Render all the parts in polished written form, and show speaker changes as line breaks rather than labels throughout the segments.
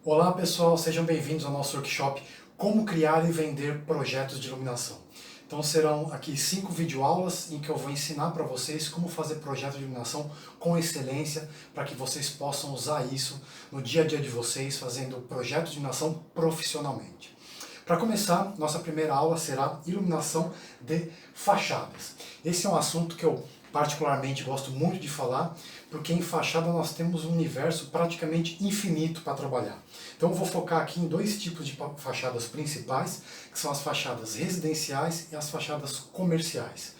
Olá pessoal, sejam bem-vindos ao nosso workshop Como Criar e Vender Projetos de Iluminação. Então serão aqui 5 videoaulas em que eu vou ensinar para vocês como fazer projetos de iluminação com excelência para que vocês possam usar isso no dia a dia de vocês, fazendo projetos de iluminação profissionalmente. Para começar, nossa primeira aula será iluminação de fachadas. Esse é um assunto que eu particularmente gosto muito de falar, porque em fachada nós temos um universo praticamente infinito para trabalhar. Então eu vou focar aqui em dois tipos de fachadas principais, que são as fachadas residenciais e as fachadas comerciais.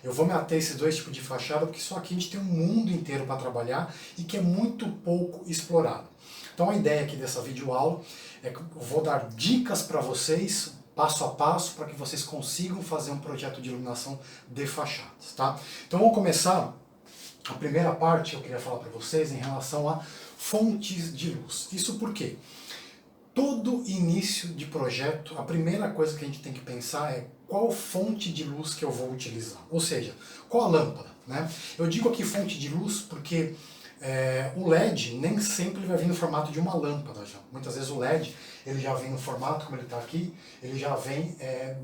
Eu vou me ater a esses dois tipos de fachada, porque só aqui a gente tem um mundo inteiro para trabalhar e que é muito pouco explorado. Então a ideia aqui dessa videoaula é que eu vou dar dicas para vocês, passo a passo, para que vocês consigam fazer um projeto de iluminação de fachadas, tá? Então vamos começar. A primeira parte eu queria falar para vocês em relação a fontes de luz. Isso porque todo início de projeto, a primeira coisa que a gente tem que pensar é qual fonte de luz que eu vou utilizar. Ou seja, qual a lâmpada, né? Eu digo aqui fonte de luz porque o LED nem sempre vai vir no formato de uma lâmpada já. Muitas vezes o LED ele já vem no formato como ele está aqui, ele já vem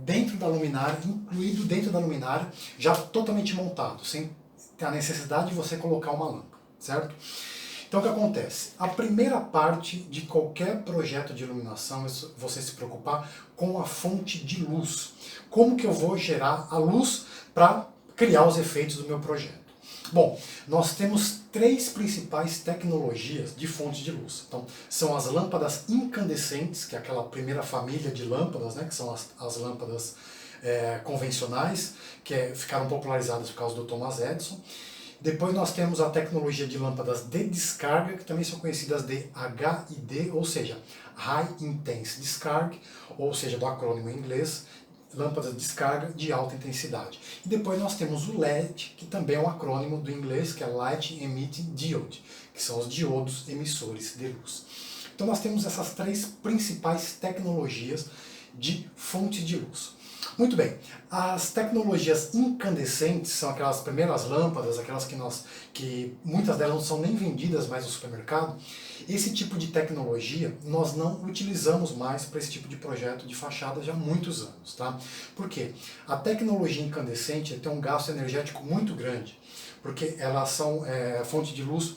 dentro da luminária, incluído dentro da luminária, já totalmente montado, sem ter a necessidade de você colocar uma lâmpada, certo? Então o que acontece? A primeira parte de qualquer projeto de iluminação é você se preocupar com a fonte de luz. Como que eu vou gerar a luz para criar os efeitos do meu projeto? Bom, nós temos 3 principais tecnologias de fontes de luz. Então, são as lâmpadas incandescentes, que é aquela primeira família de lâmpadas, né, que são as lâmpadas convencionais, que ficaram popularizadas por causa do Thomas Edison. Depois nós temos a tecnologia de lâmpadas de descarga, que também são conhecidas de HID, ou seja, High Intense Discharge, ou seja, do acrônimo em inglês, lâmpadas de descarga de alta intensidade. E depois nós temos o LED, que também é um acrônimo do inglês, que é Light Emitting Diode, que são os diodos emissores de luz. Então nós temos essas 3 principais tecnologias de fonte de luz. Muito bem, as tecnologias incandescentes são aquelas primeiras lâmpadas, aquelas que muitas delas não são nem vendidas mais no supermercado. Esse tipo de tecnologia nós não utilizamos mais para esse tipo de projeto de fachada já há muitos anos, tá? Por quê? A tecnologia incandescente tem um gasto energético muito grande, porque elas são fonte de luz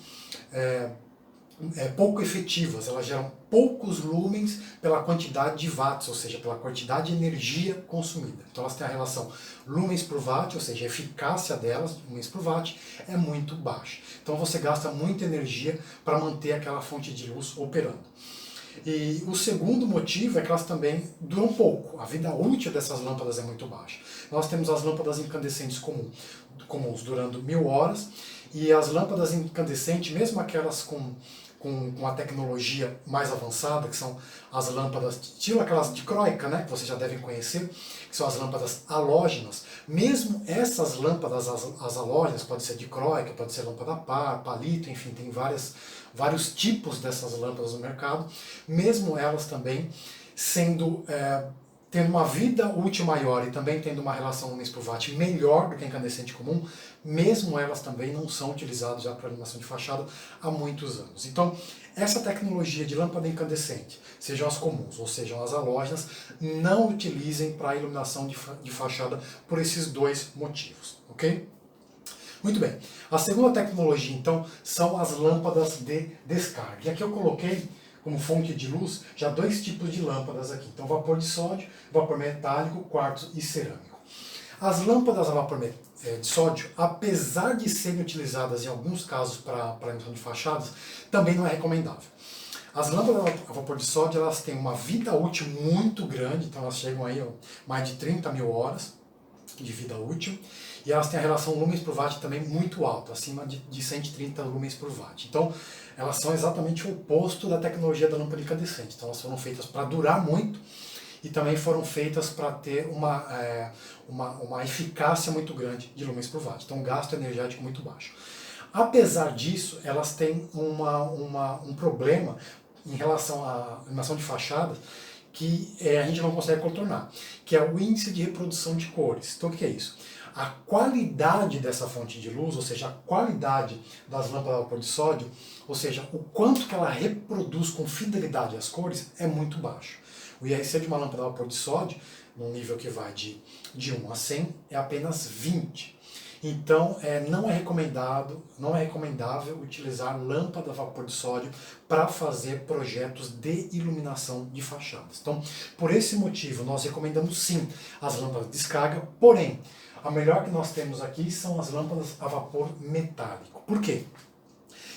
pouco efetivas, elas geram poucos lumens pela quantidade de watts, ou seja, pela quantidade de energia consumida. Então elas têm a relação lumens por watt, ou seja, a eficácia delas, lumens por watt, é muito baixa. Então você gasta muita energia para manter aquela fonte de luz operando. E o segundo motivo é que elas também duram pouco, a vida útil dessas lâmpadas é muito baixa. Nós temos as lâmpadas incandescentes comuns durando 1000 horas, e as lâmpadas incandescentes, mesmo aquelas com a tecnologia mais avançada, que são as lâmpadas, tiro aquelas dicróica, né, que vocês já devem conhecer, que são as lâmpadas halógenas, mesmo essas lâmpadas, as halógenas, pode ser dicróica, pode ser lâmpada par, palito, enfim, tem vários tipos dessas lâmpadas no mercado, mesmo elas também tendo uma vida útil maior e também tendo uma relação lumens por watt melhor do que a incandescente comum, mesmo elas também não são utilizadas já para iluminação de fachada há muitos anos. Então, essa tecnologia de lâmpada incandescente, sejam as comuns ou sejam as halógenas, não utilizem para iluminação de fachada por esses 2 motivos, ok? Muito bem. A segunda tecnologia, então, são as lâmpadas de descarga. E aqui eu coloquei como fonte de luz já 2 tipos de lâmpadas aqui. Então, vapor de sódio, vapor metálico, quartzo e cerâmico. As lâmpadas a vapor de sódio, apesar de serem utilizadas em alguns casos para iluminação de fachadas, também não é recomendável. As lâmpadas a vapor de sódio elas têm uma vida útil muito grande, então elas chegam aí a mais de 30.000 horas de vida útil, e elas têm a relação lumens por watt também muito alta, acima de 130 lumens por watt. Então, elas são exatamente o oposto da tecnologia da lâmpada incandescente. Então, elas foram feitas para durar muito e também foram feitas para ter uma eficácia muito grande de lumens por watt. Então, um gasto energético muito baixo. Apesar disso, elas têm um problema em relação à iluminação de fachadas, que a gente não consegue contornar, que é o índice de reprodução de cores. Então o que é isso? a qualidade dessa fonte de luz, ou seja, a qualidade das lâmpadas a vapor de sódio, ou seja, o quanto que ela reproduz com fidelidade as cores, é muito baixo. O IRC de uma lâmpada a vapor de sódio, num nível que vai de 1 a 100, é apenas 20. Então, não é recomendável utilizar lâmpada a vapor de sódio para fazer projetos de iluminação de fachadas. Então, por esse motivo, nós recomendamos sim as lâmpadas de descarga, porém, a melhor que nós temos aqui são as lâmpadas a vapor metálico. Por quê?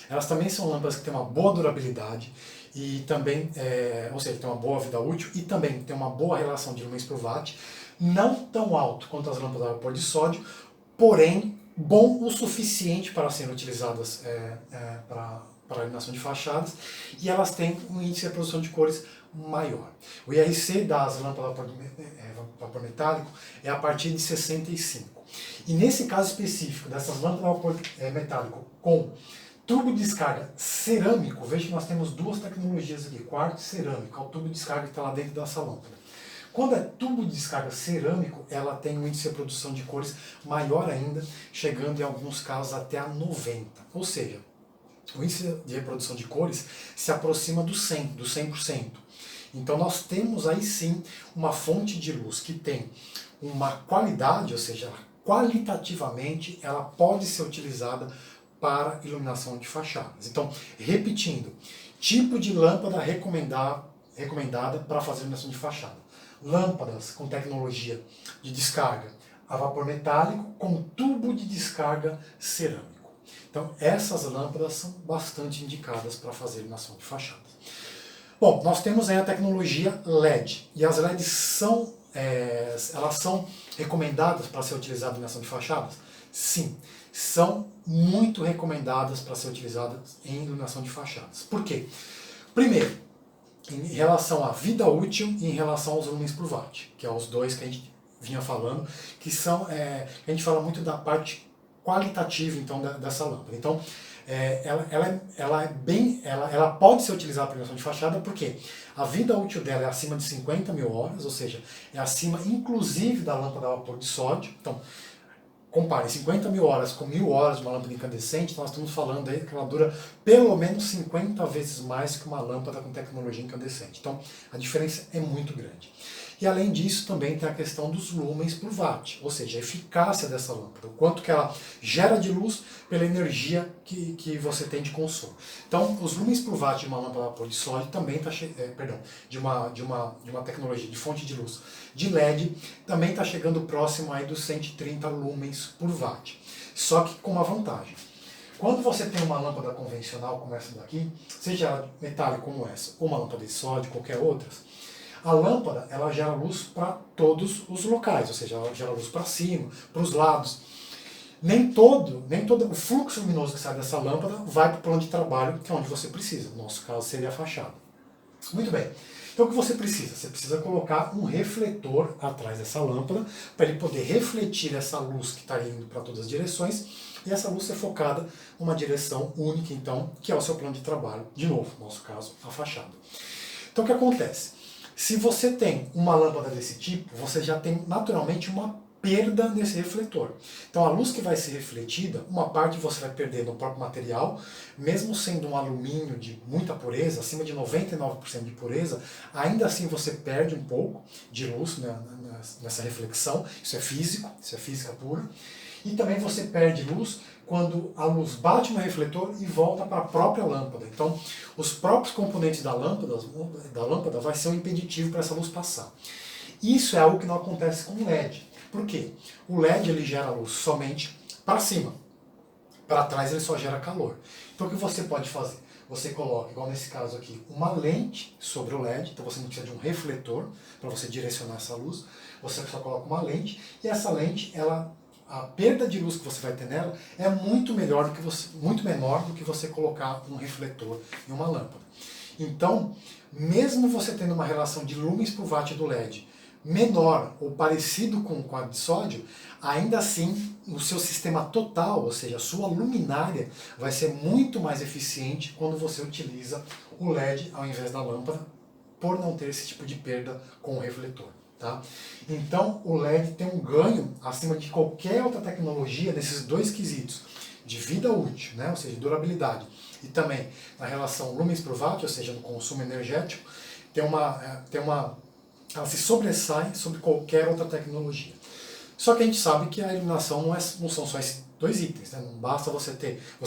Elas também são lâmpadas que têm uma boa durabilidade e também, ou seja, tem uma boa vida útil e também tem uma boa relação de lumens por watt, não tão alto quanto as lâmpadas a vapor de sódio, porém bom o suficiente para serem utilizadas para a iluminação de fachadas, e elas têm um índice de reprodução de cores maior. O IRC das lâmpadas a vapor metálico é a partir de 65. E nesse caso específico dessas lâmpadas a vapor metálico com tubo de descarga cerâmico, veja que nós temos duas tecnologias aqui, quartzo e cerâmico, é o tubo de descarga que está lá dentro dessa lâmpada. Quando é tubo de descarga cerâmico, ela tem um índice de reprodução de cores maior ainda, chegando em alguns casos até a 90. Ou seja, o índice de reprodução de cores se aproxima do 100, do 100%. Então nós temos aí sim uma fonte de luz que tem uma qualidade, ou seja, qualitativamente ela pode ser utilizada para iluminação de fachadas. Então, repetindo, tipo de lâmpada recomendada para fazer iluminação de fachada. Lâmpadas com tecnologia de descarga a vapor metálico com tubo de descarga cerâmico. Então, essas lâmpadas são bastante indicadas para fazer iluminação de fachadas. Bom, nós temos aí a tecnologia LED, e as LEDs elas são recomendadas para ser utilizadas em iluminação de fachadas? Sim, são muito recomendadas para ser utilizadas em iluminação de fachadas. Por quê? Primeiro, em relação à vida útil e em relação aos lumens por watt, que é os dois que a gente vinha falando, que são, a gente fala muito da parte qualitativa então dessa lâmpada. Então, ela pode ser utilizada para iluminação de fachada porque a vida útil dela é acima de 50 mil horas, ou seja, é acima inclusive da lâmpada a vapor de sódio. Então, compare 50 mil horas com 1000 horas de uma lâmpada incandescente, nós estamos falando aí que ela dura pelo menos 50 vezes mais que uma lâmpada com tecnologia incandescente. Então, a diferença é muito grande. E além disso, também tem a questão dos lumens por watt, ou seja, a eficácia dessa lâmpada, o quanto que ela gera de luz pela energia que você tem de consumo. Então, os lumens por watt de uma lâmpada a vapor de sódio também está de uma tecnologia de fonte de luz de LED, também está chegando próximo aí dos 130 lumens por watt. Só que com uma vantagem. Quando você tem uma lâmpada convencional como essa daqui, seja ela metálica como essa, ou uma lâmpada de sódio, qualquer outra, a lâmpada ela gera luz para todos os locais, ou seja, ela gera luz para cima, para os lados. Nem todo o fluxo luminoso que sai dessa lâmpada vai para o plano de trabalho, que é onde você precisa. No nosso caso seria a fachada. Muito bem. Então o que você precisa? Você precisa colocar um refletor atrás dessa lâmpada para ele poder refletir essa luz que está indo para todas as direções e essa luz ser focada numa direção única, então, que é o seu plano de trabalho. De novo, no nosso caso, a fachada. Então o que acontece? Se você tem uma lâmpada desse tipo, você já tem naturalmente uma perda nesse refletor. Então a luz que vai ser refletida, uma parte você vai perder no próprio material, mesmo sendo um alumínio de muita pureza, acima de 99% de pureza, ainda assim você perde um pouco de luz, né, nessa reflexão, isso é físico, isso é física pura. E também você perde luz quando a luz bate no refletor e volta para a própria lâmpada. Então, os próprios componentes da lâmpada vai ser um impeditivo para essa luz passar. Isso é algo que não acontece com o LED. Por quê? O LED ele gera luz somente para cima. Para trás ele só gera calor. Então o que você pode fazer? Você coloca, igual nesse caso aqui, uma lente sobre o LED, então você não precisa de um refletor para você direcionar essa luz, você só coloca uma lente, e essa lente, a perda de luz que você vai ter nela é muito menor do que você colocar um refletor em uma lâmpada. Então, mesmo você tendo uma relação de lumens por watt do LED menor ou parecido com a de sódio, ainda assim o seu sistema total, ou seja, a sua luminária, vai ser muito mais eficiente quando você utiliza o LED ao invés da lâmpada, por não ter esse tipo de perda com o refletor. Tá? Então o LED tem um ganho acima de qualquer outra tecnologia nesses dois quesitos, de vida útil, né? Ou seja, durabilidade, e também na relação lumens por watt, ou seja, no consumo energético, ela se sobressai sobre qualquer outra tecnologia. Só que a gente sabe que a iluminação não são só esses dois itens, né? Não basta você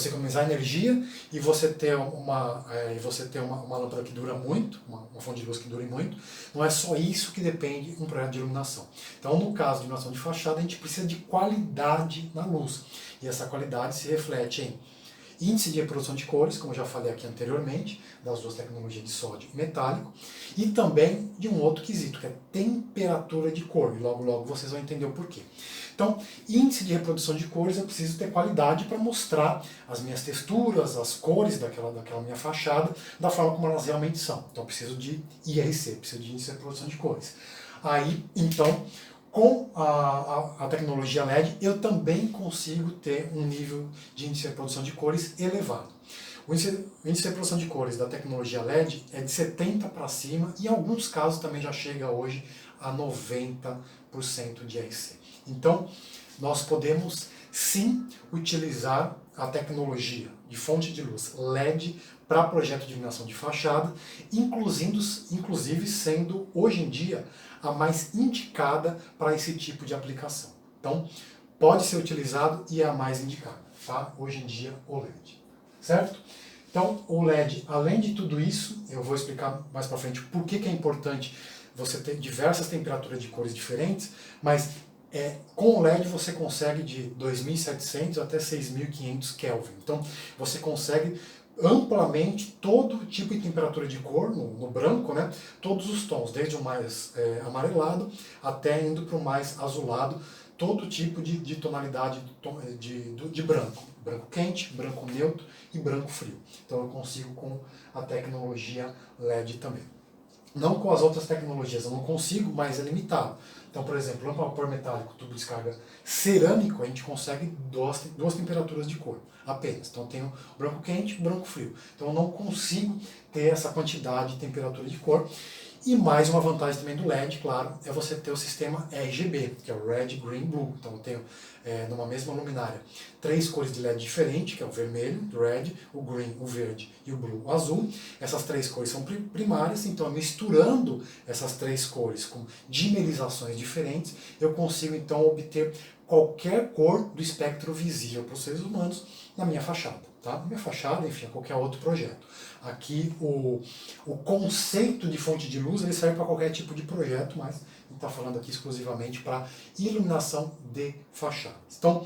economizar energia e você ter uma lâmpada que dura muito, uma fonte de luz que dure muito. Não é só isso que depende de um projeto de iluminação. Então, no caso de iluminação de fachada, a gente precisa de qualidade na luz. E essa qualidade se reflete em índice de reprodução de cores, como eu já falei aqui anteriormente, das duas tecnologias de sódio e metálico, e também de um outro quesito, que é temperatura de cor, e logo logo vocês vão entender o porquê. Então, índice de reprodução de cores, eu preciso ter qualidade para mostrar as minhas texturas, as cores daquela minha fachada, da forma como elas realmente são. Então, eu preciso de IRC, preciso de índice de reprodução de cores. Aí, então, com a tecnologia LED, eu também consigo ter um nível de índice de reprodução de cores elevado. O índice de reprodução de cores da tecnologia LED é de 70 para cima e em alguns casos também já chega hoje a 90% de IRC. Então, nós podemos sim utilizar a tecnologia de fonte de luz LED para projeto de iluminação de fachada, inclusive sendo hoje em dia a mais indicada para esse tipo de aplicação. Então, pode ser utilizado e é a mais indicada, tá? Hoje em dia, o LED. Certo? Então, o LED, além de tudo isso, eu vou explicar mais para frente por que é importante você ter diversas temperaturas de cores diferentes, mas com o LED você consegue de 2.700 até 6.500 Kelvin. Então, você consegue amplamente todo tipo de temperatura de cor, no branco, né? Todos os tons, desde o mais amarelado até indo para o mais azulado, todo tipo de tonalidade de branco. Branco quente, branco neutro e branco frio. Então eu consigo com a tecnologia LED também. Não com as outras tecnologias, eu não consigo, mas é limitado. Então, por exemplo, lâmpada vapor metálico, tubo de descarga cerâmico, a gente consegue duas temperaturas de cor apenas. Então, eu tenho branco quente e branco frio. Então, eu não consigo ter essa quantidade de temperatura de cor. E mais uma vantagem também do LED, claro, é você ter o sistema RGB, que é o Red, Green, Blue. Então eu tenho, numa mesma luminária, 3 cores de LED diferentes, que é o vermelho, o Red, o Green, o verde e o Blue, o azul. Essas 3 cores são primárias, então misturando essas 3 cores com dimerizações diferentes, eu consigo então obter qualquer cor do espectro visível para os seres humanos na minha fachada. Tá? Na minha fachada, enfim, a qualquer outro projeto. Aqui o conceito de fonte de luz ele serve para qualquer tipo de projeto, mas a gente está falando aqui exclusivamente para iluminação de fachadas. Então,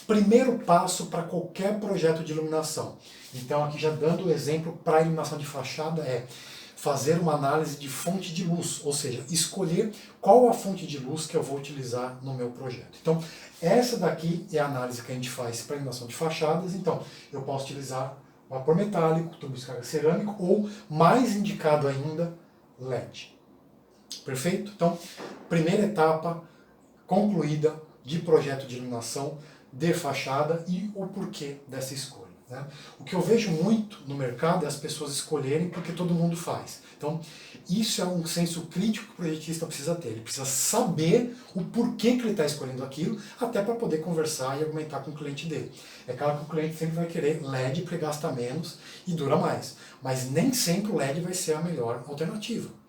primeiro passo para qualquer projeto de iluminação. Então, aqui já dando o exemplo para a iluminação de fachada é fazer uma análise de fonte de luz, ou seja, escolher qual a fonte de luz que eu vou utilizar no meu projeto. Então, essa daqui é a análise que a gente faz para iluminação de fachadas. Então, eu posso utilizar vapor metálico, tubo de descarga cerâmico ou, mais indicado ainda, LED. Perfeito? Então, primeira etapa concluída de projeto de iluminação de fachada e o porquê dessa escolha. Né? O que eu vejo muito no mercado é as pessoas escolherem porque todo mundo faz. Então, isso é um senso crítico que o projetista precisa ter. Ele precisa saber o porquê que ele está escolhendo aquilo, até para poder conversar e argumentar com o cliente dele. É claro que o cliente sempre vai querer LED porque gasta menos e dura mais. Mas nem sempre o LED vai ser a melhor alternativa.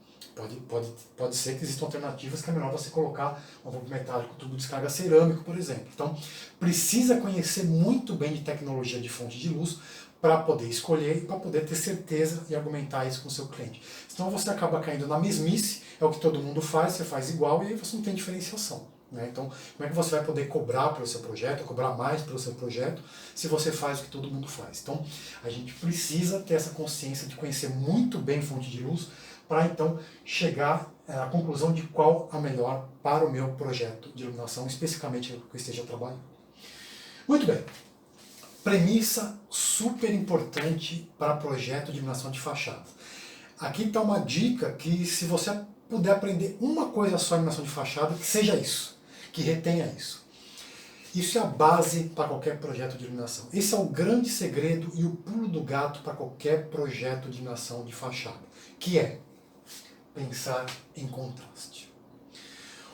Pode ser que existam alternativas que é melhor você colocar um vapor metálico, tubo de descarga cerâmico, por exemplo. Então, precisa conhecer muito bem de tecnologia de fonte de luz para poder escolher e para poder ter certeza e argumentar isso com o seu cliente. Senão você acaba caindo na mesmice, é o que todo mundo faz, você faz igual e aí você não tem diferenciação. Né? Então, como é que você vai poder cobrar pelo seu projeto, cobrar mais pelo seu projeto, se você faz o que todo mundo faz? Então, a gente precisa ter essa consciência de conhecer muito bem fonte de luz, para então chegar à conclusão de qual a melhor para o meu projeto de iluminação, especificamente que eu esteja trabalhando. Muito bem. Premissa super importante para projeto de iluminação de fachada. Aqui está uma dica que, se você puder aprender uma coisa só em iluminação de fachada, que seja isso, que retenha isso. Isso é a base para qualquer projeto de iluminação. Esse é o grande segredo e o pulo do gato para qualquer projeto de iluminação de fachada, que é pensar em contraste.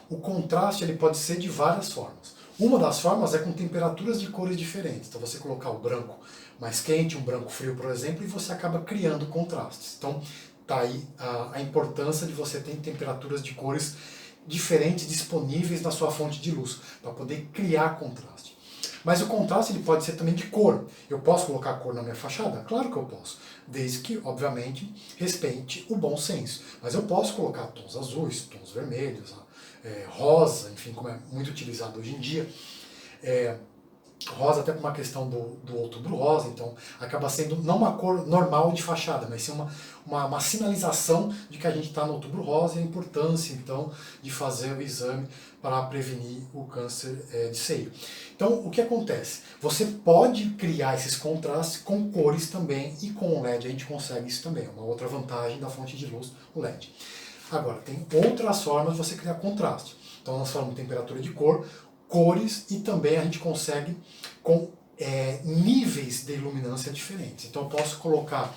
o contraste ele pode ser de várias formas. Uma das formas é com temperaturas de cores diferentes. Então você colocar o branco mais quente, um branco frio, por exemplo, e você acaba criando contrastes. Então tá aí a importância de você ter temperaturas de cores diferentes disponíveis na sua fonte de luz, para poder criar contraste. Mas o contraste ele pode ser também de cor. Eu posso colocar cor na minha fachada? Claro que eu posso, desde que, obviamente, respeite o bom senso. Mas eu posso colocar tons azuis, tons vermelhos, rosa, enfim, como é muito utilizado hoje em dia. Rosa até por uma questão do outubro rosa, então acaba sendo não uma cor normal de fachada, mas sim uma sinalização de que a gente está no outubro rosa e a importância então de fazer o exame para prevenir o câncer de seio. Então o que acontece? Você pode criar esses contrastes com cores também, e com o LED a gente consegue isso também, uma outra vantagem da fonte de luz, o LED. Agora, tem outras formas de você criar contraste. Então nós falamos de temperatura de cor, cores, e também a gente consegue com níveis de iluminância diferentes. Então eu posso colocar,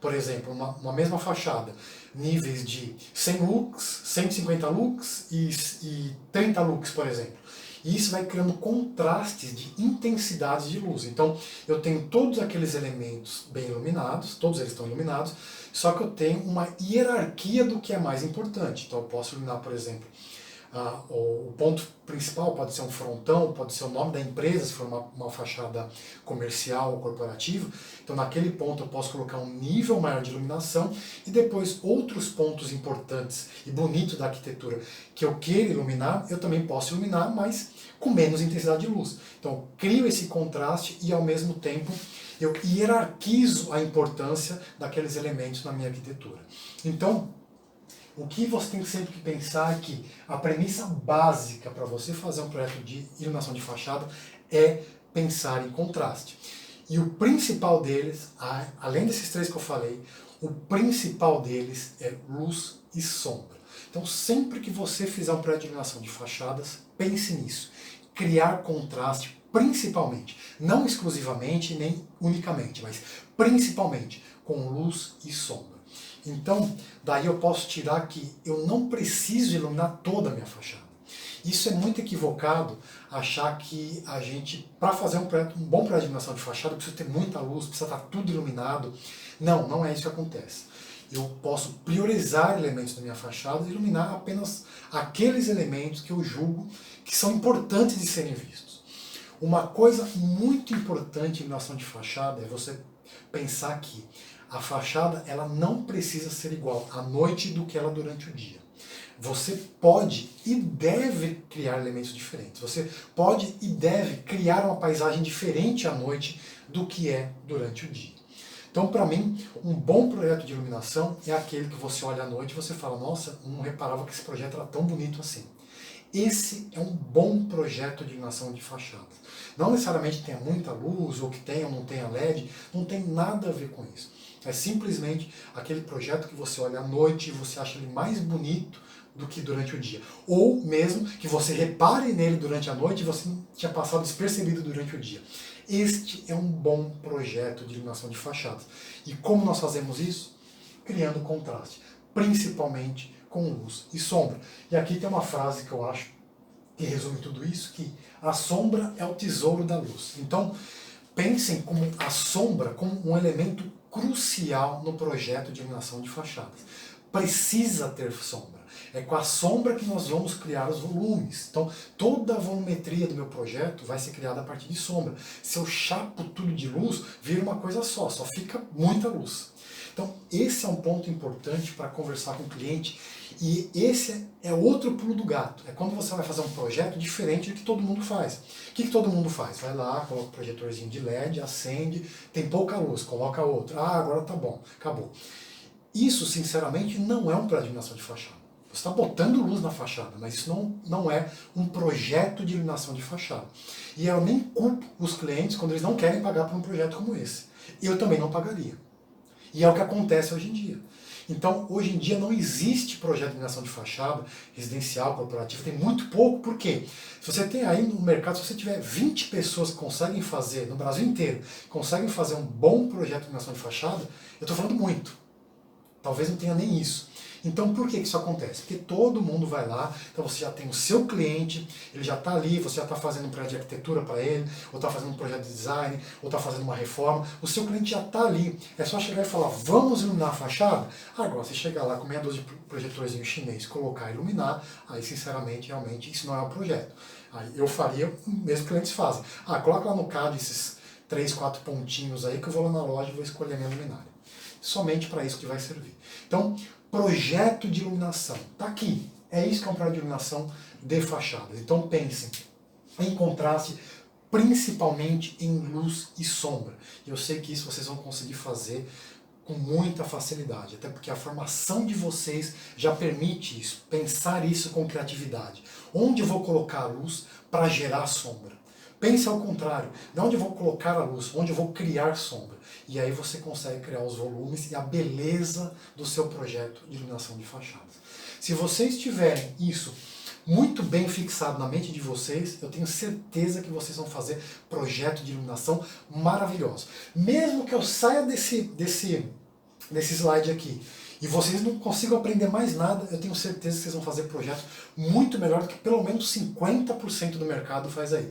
por exemplo, uma mesma fachada, níveis de 100 lux, 150 lux e 30 lux, por exemplo. E isso vai criando contrastes de intensidades de luz. Então eu tenho todos aqueles elementos bem iluminados, todos eles estão iluminados, só que eu tenho uma hierarquia do que é mais importante. Então eu posso iluminar, por exemplo, o ponto principal pode ser um frontão, pode ser o nome da empresa, se for uma fachada comercial ou corporativa. Então naquele ponto eu posso colocar um nível maior de iluminação, e depois outros pontos importantes e bonitos da arquitetura que eu queira iluminar, eu também posso iluminar, mas com menos intensidade de luz. Então eu crio esse contraste e ao mesmo tempo eu hierarquizo a importância daqueles elementos na minha arquitetura. Então o que você tem sempre que pensar é que a premissa básica para você fazer um projeto de iluminação de fachada é pensar em contraste. E o principal deles, além desses três que eu falei, o principal deles é luz e sombra. Então sempre que você fizer um projeto de iluminação de fachadas, pense nisso. Criar contraste principalmente, não exclusivamente nem unicamente, mas principalmente com luz e sombra. Então, daí eu posso tirar que eu não preciso iluminar toda a minha fachada. Isso é muito equivocado, achar que a gente, para fazer um bom projeto de iluminação de fachada, precisa ter muita luz, precisa estar tudo iluminado. Não, não é isso que acontece. Eu posso priorizar elementos da minha fachada e iluminar apenas aqueles elementos que eu julgo que são importantes de serem vistos. Uma coisa muito importante em iluminação de fachada é você pensar que a fachada ela não precisa ser igual à noite do que ela durante o dia. Você pode e deve criar elementos diferentes. Você pode e deve criar uma paisagem diferente à noite do que é durante o dia. Então, para mim, um bom projeto de iluminação é aquele que você olha à noite e você fala, nossa, não reparava que esse projeto era tão bonito assim. Esse é um bom projeto de iluminação de fachadas. Não necessariamente tenha muita luz, ou que tenha ou não tenha LED, não tem nada a ver com isso. É simplesmente aquele projeto que você olha à noite e você acha ele mais bonito do que durante o dia. Ou mesmo que você repare nele durante a noite e você não tinha passado despercebido durante o dia. Este é um bom projeto de iluminação de fachadas. E como nós fazemos isso? Criando contraste, principalmente com luz e sombra. E aqui tem uma frase que eu acho que resume tudo isso, que a sombra é o tesouro da luz. Então, pensem como a sombra como um elemento crucial no projeto de iluminação de fachadas. Precisa ter sombra. É com a sombra que nós vamos criar os volumes. Então, toda a volumetria do meu projeto vai ser criada a partir de sombra. Se eu chapo tudo de luz, vira uma coisa só fica muita luz. Então, esse é um ponto importante para conversar com o cliente, e esse é outro pulo do gato. É quando você vai fazer um projeto diferente do que todo mundo faz. O que todo mundo faz? Vai lá, coloca o projetorzinho de LED, acende, tem pouca luz, coloca outro. Agora tá bom, acabou. Isso, sinceramente, não é um projeto de iluminação de fachada. Você está botando luz na fachada, mas isso não é um projeto de iluminação de fachada. E eu nem culpo os clientes quando eles não querem pagar por um projeto como esse. Eu também não pagaria. E é o que acontece hoje em dia. Então, hoje em dia não existe projeto de iluminação de fachada, residencial, corporativo, tem muito pouco. Por quê? Se você tem aí no mercado, se você tiver 20 pessoas que conseguem fazer, no Brasil inteiro, conseguem fazer um bom projeto de iluminação de fachada, eu estou falando muito. Talvez não tenha nem isso. Então por que isso acontece? Porque todo mundo vai lá, então você já tem o seu cliente, ele já está ali, você já está fazendo um projeto de arquitetura para ele, ou está fazendo um projeto de design, ou está fazendo uma reforma, o seu cliente já está ali. É só chegar e falar, vamos iluminar a fachada? Agora, você chegar lá com meia dúzia de projetorzinho chinês, colocar e iluminar, aí sinceramente, realmente, isso não é um projeto. Aí eu faria o mesmo que clientes fazem. Coloca lá no CAD esses 3, 4 pontinhos aí que eu vou lá na loja e vou escolher a minha luminária. Somente para isso que vai servir. Então, projeto de iluminação. Está aqui. É isso que é um projeto de iluminação de fachadas. Então pensem em contraste, principalmente em luz e sombra. Eu sei que isso vocês vão conseguir fazer com muita facilidade, até porque a formação de vocês já permite isso, pensar isso com criatividade. Onde eu vou colocar a luz para gerar sombra? Pense ao contrário, de onde eu vou colocar a luz, onde eu vou criar sombra. E aí você consegue criar os volumes e a beleza do seu projeto de iluminação de fachadas. Se vocês tiverem isso muito bem fixado na mente de vocês, eu tenho certeza que vocês vão fazer projeto de iluminação maravilhoso. Mesmo que eu saia desse slide aqui e vocês não consigam aprender mais nada, eu tenho certeza que vocês vão fazer projetos muito melhor do que pelo menos 50% do mercado faz aí.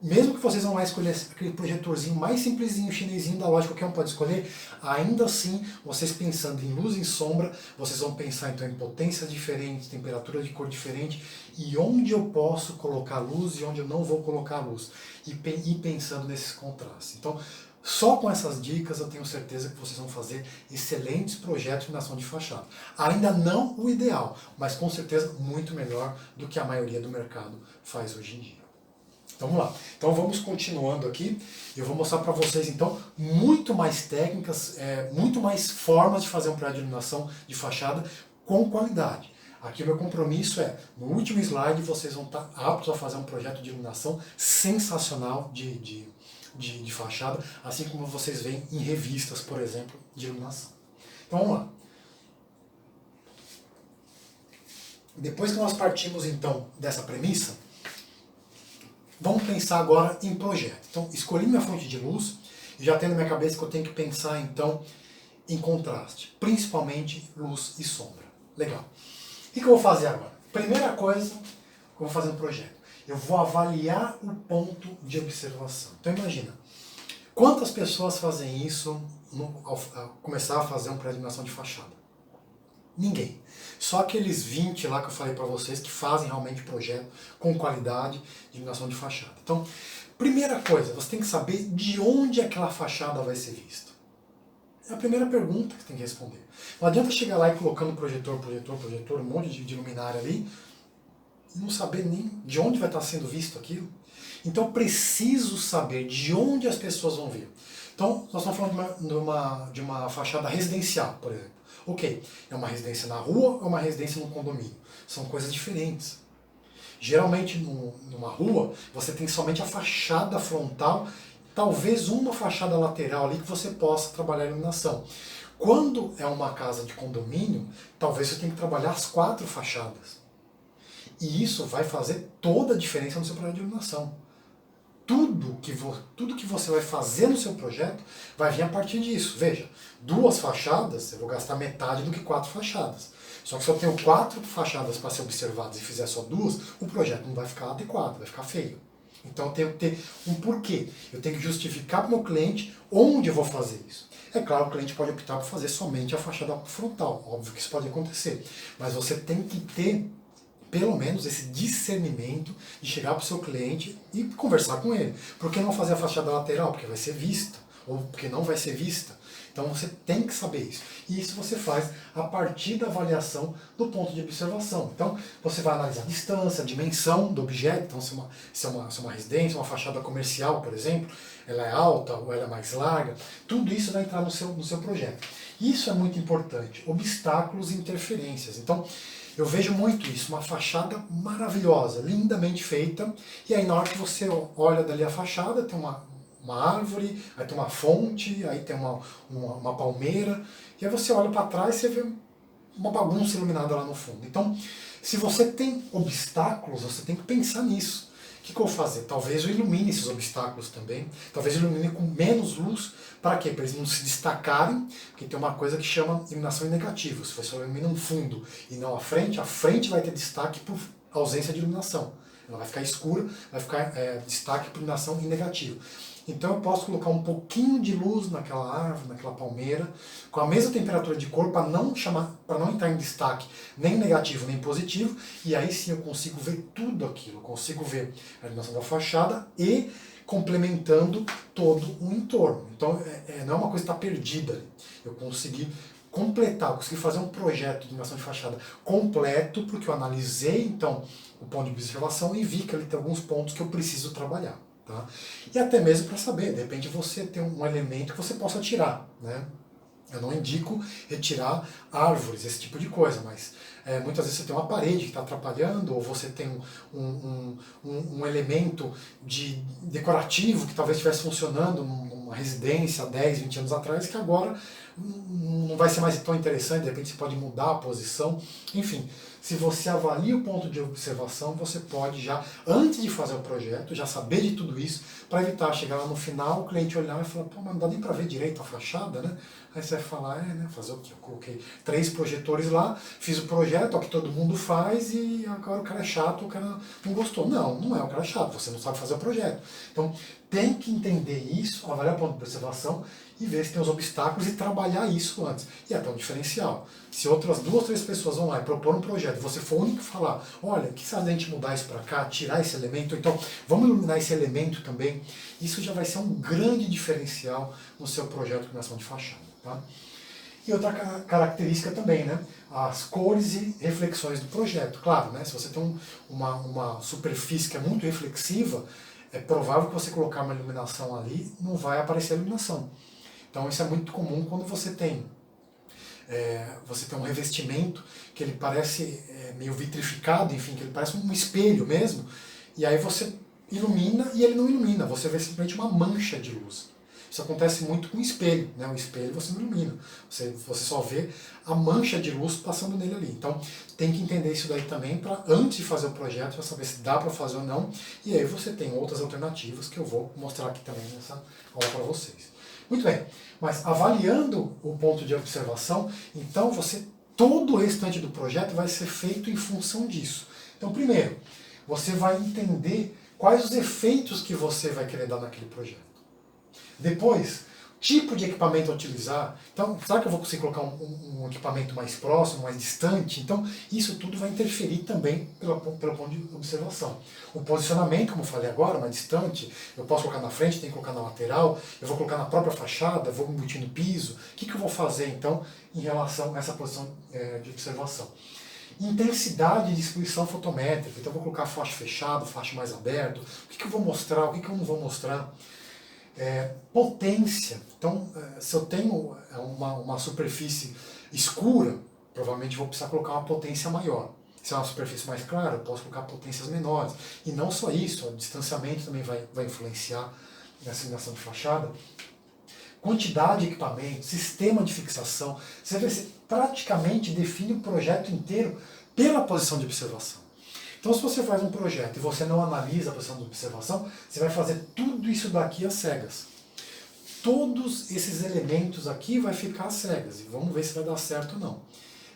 Mesmo que vocês vão lá escolher aquele projetorzinho mais simplesinho, chinesinho da loja, qualquer um pode escolher, ainda assim, vocês pensando em luz e em sombra, vocês vão pensar então em potências diferentes, temperatura de cor diferente, e onde eu posso colocar luz e onde eu não vou colocar luz, e pensando nesses contrastes. Então, só com essas dicas eu tenho certeza que vocês vão fazer excelentes projetos de iluminação de fachada. Ainda não o ideal, mas com certeza muito melhor do que a maioria do mercado faz hoje em dia. Então vamos lá. Então vamos continuando aqui. Eu vou mostrar para vocês então muito mais técnicas, muito mais formas de fazer um projeto de iluminação de fachada com qualidade. Aqui o meu compromisso é, no último slide vocês vão estar aptos a fazer um projeto de iluminação sensacional de fachada, assim como vocês veem em revistas, por exemplo, de iluminação. Então vamos lá. Depois que nós partimos então dessa premissa, vamos pensar agora em projeto. Então, escolhi minha fonte de luz e já tenho na minha cabeça que eu tenho que pensar então em contraste, principalmente luz e sombra. Legal. O que eu vou fazer agora? Primeira coisa que eu vou fazer no projeto, eu vou avaliar o ponto de observação. Então imagina, quantas pessoas fazem isso ao começar a fazer um projeto de iluminação de fachada? Ninguém. Só aqueles 20 lá que eu falei para vocês que fazem realmente projeto com qualidade de iluminação de fachada. Então, primeira coisa, você tem que saber de onde aquela fachada vai ser vista. É a primeira pergunta que você tem que responder. Não adianta chegar lá e colocando projetor, um monte de luminária ali, e não saber nem de onde vai estar sendo visto aquilo. Então, eu preciso saber de onde as pessoas vão ver. Então, nós estamos falando de uma fachada residencial, por exemplo. Ok, é uma residência na rua ou uma residência no condomínio? São coisas diferentes. Geralmente, numa rua, você tem somente a fachada frontal, talvez uma fachada lateral ali que você possa trabalhar a iluminação. Quando é uma casa de condomínio, talvez você tenha que trabalhar as 4 fachadas. E isso vai fazer toda a diferença no seu projeto de iluminação. Tudo que você vai fazer no seu projeto vai vir a partir disso. Veja, 2 fachadas, eu vou gastar metade do que 4 fachadas. Só que se eu tenho 4 fachadas para ser observadas e fizer só 2, o projeto não vai ficar adequado, vai ficar feio. Então eu tenho que ter um porquê. Eu tenho que justificar para o meu cliente onde eu vou fazer isso. É claro, o cliente pode optar por fazer somente a fachada frontal. Óbvio que isso pode acontecer. Mas você tem que ter pelo menos esse discernimento de chegar para o seu cliente e conversar com ele. Por que não fazer a fachada lateral? Porque vai ser vista, ou porque não vai ser vista. Então você tem que saber isso. E isso você faz a partir da avaliação do ponto de observação. Então você vai analisar a distância, a dimensão do objeto. Então se é uma residência, uma fachada comercial, por exemplo, ela é alta ou ela é mais larga. Tudo isso vai entrar no seu projeto. Isso é muito importante. Obstáculos e interferências. Então eu vejo muito isso, uma fachada maravilhosa, lindamente feita, e aí na hora que você olha dali a fachada, tem uma árvore, aí tem uma fonte, aí tem uma palmeira, e aí você olha para trás e você vê uma bagunça iluminada lá no fundo. Então, se você tem obstáculos, você tem que pensar nisso. que eu vou fazer? Talvez eu ilumine esses obstáculos também, talvez eu ilumine com menos luz, para quê? Para eles não se destacarem, porque tem uma coisa que chama iluminação em negativo. Se você ilumina um fundo e não a frente vai ter destaque por ausência de iluminação. Ela vai ficar escura, vai ficar destaque por iluminação em negativo. Então eu posso colocar um pouquinho de luz naquela árvore, naquela palmeira, com a mesma temperatura de cor, para não entrar em destaque nem negativo nem positivo, e aí sim eu consigo ver tudo aquilo, eu consigo ver a iluminação da fachada e complementando todo o entorno. Então não é uma coisa que está perdida ali. Eu consegui completar, eu consegui fazer um projeto de iluminação de fachada completo, porque eu analisei então o ponto de observação e vi que ele tem alguns pontos que eu preciso trabalhar. Tá? E até mesmo para saber, de repente você tem um elemento que você possa tirar, né? Eu não indico retirar árvores, esse tipo de coisa, mas muitas vezes você tem uma parede que está atrapalhando, ou você tem um elemento decorativo que talvez estivesse funcionando numa residência há 10, 20 anos atrás, que agora não vai ser mais tão interessante, de repente você pode mudar a posição, enfim. Se você avalia o ponto de observação, você pode já, antes de fazer o projeto, já saber de tudo isso, para evitar chegar lá no final, o cliente olhar e falar, pô, mas não dá nem para ver direito a fachada, né? Aí você vai falar, né, fazer o quê? Eu coloquei 3 projetores lá, fiz o projeto, ó, que todo mundo faz, e agora o cara é chato, o cara não gostou. Não, não é o cara é chato, você não sabe fazer o projeto. Então, tem que entender isso, avaliar o ponto de observação, e ver se tem os obstáculos e trabalhar isso antes. E até um diferencial. Se outras 2, 3 pessoas vão lá e propor um projeto, você for o único que falar, olha, o que se a gente mudar isso para cá, tirar esse elemento, então vamos iluminar esse elemento também, isso já vai ser um grande diferencial no seu projeto de iluminação de fachada. Tá? E outra característica também, né? As cores e reflexões do projeto. Claro, né? Se você tem uma superfície que é muito reflexiva, é provável que você colocar uma iluminação ali, não vai aparecer a iluminação. Então isso é muito comum quando você tem um revestimento que ele parece meio vitrificado, enfim, que ele parece um espelho mesmo, e aí você ilumina e ele não ilumina, você vê simplesmente uma mancha de luz. Isso acontece muito com o espelho, né? O espelho você não ilumina, você só vê a mancha de luz passando nele ali. Então tem que entender isso daí também, para antes de fazer o projeto, para saber se dá para fazer ou não, e aí você tem outras alternativas que eu vou mostrar aqui também nessa aula para vocês. Muito bem, mas avaliando o ponto de observação, então todo o restante do projeto vai ser feito em função disso. Então, primeiro, você vai entender quais os efeitos que você vai querer dar naquele projeto. Depois, tipo de equipamento a utilizar. Então, será que eu vou conseguir colocar um equipamento mais próximo, mais distante? Então, isso tudo vai interferir também pelo ponto de observação. O posicionamento, como eu falei agora, mais distante, eu posso colocar na frente, tenho que colocar na lateral, eu vou colocar na própria fachada, vou embutir no piso. O que eu vou fazer, então, em relação a essa posição de observação? Intensidade de exposição fotométrica. Então, eu vou colocar faixa fechada, faixa mais aberto. O que eu vou mostrar, o que eu não vou mostrar? Potência. Então, se eu tenho uma superfície escura, provavelmente vou precisar colocar uma potência maior. Se é uma superfície mais clara, eu posso colocar potências menores. E não só isso, o distanciamento também vai influenciar nessa iluminação de fachada. Quantidade de equipamento, sistema de fixação. Você praticamente define o projeto inteiro pela posição de observação. Então, se você faz um projeto e você não analisa a posição de observação, você vai fazer tudo isso daqui às cegas. Todos esses elementos aqui vai ficar às cegas, e vamos ver se vai dar certo ou não.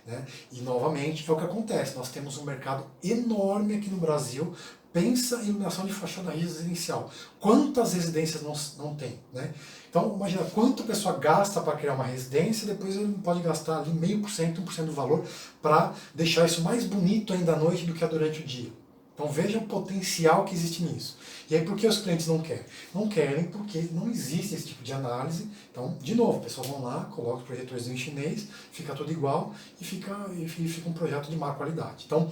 Né? E, novamente, é o que acontece. Nós temos um mercado enorme aqui no Brasil. Pensa em iluminação de fachada residencial. Quantas residências não tem? Né? Então, imagina quanto a pessoa gasta para criar uma residência, depois ele pode gastar ali 0,5%, 1% do valor para deixar isso mais bonito ainda à noite do que durante o dia. Então veja o potencial que existe nisso. E aí por que os clientes não querem? Não querem porque não existe esse tipo de análise. Então, de novo, pessoas vão lá, colocam os projetores em chinês, fica tudo igual e fica um projeto de má qualidade. Então,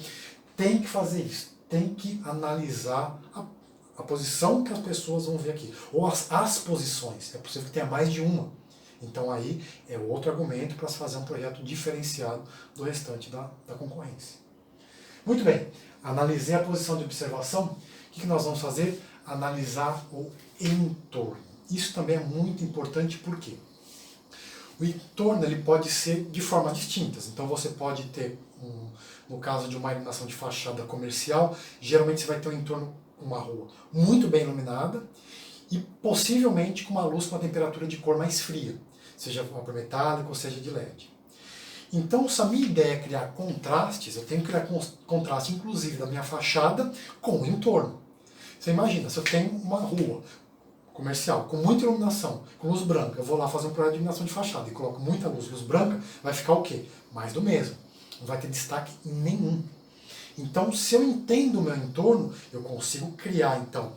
tem que fazer isso. Tem que analisar a posição que as pessoas vão ver aqui. Ou as posições. É possível que tenha mais de uma. Então aí é outro argumento para se fazer um projeto diferenciado do restante da concorrência. Muito bem. Analisei a posição de observação. O que nós vamos fazer? Analisar o entorno. Isso também é muito importante, por quê? O entorno ele pode ser de formas distintas. Então você pode ter, no caso de uma iluminação de fachada comercial, geralmente você vai ter um entorno uma rua muito bem iluminada e possivelmente com uma luz com uma temperatura de cor mais fria, seja vapor metálico ou seja de LED. Então, se a minha ideia é criar contrastes, eu tenho que criar contraste inclusive da minha fachada com o entorno. Você imagina, se eu tenho uma rua comercial com muita iluminação, com luz branca, eu vou lá fazer um projeto de iluminação de fachada e coloco muita luz branca, vai ficar o quê? Mais do mesmo. Não vai ter destaque nenhum. Então, se eu entendo o meu entorno, eu consigo criar, então,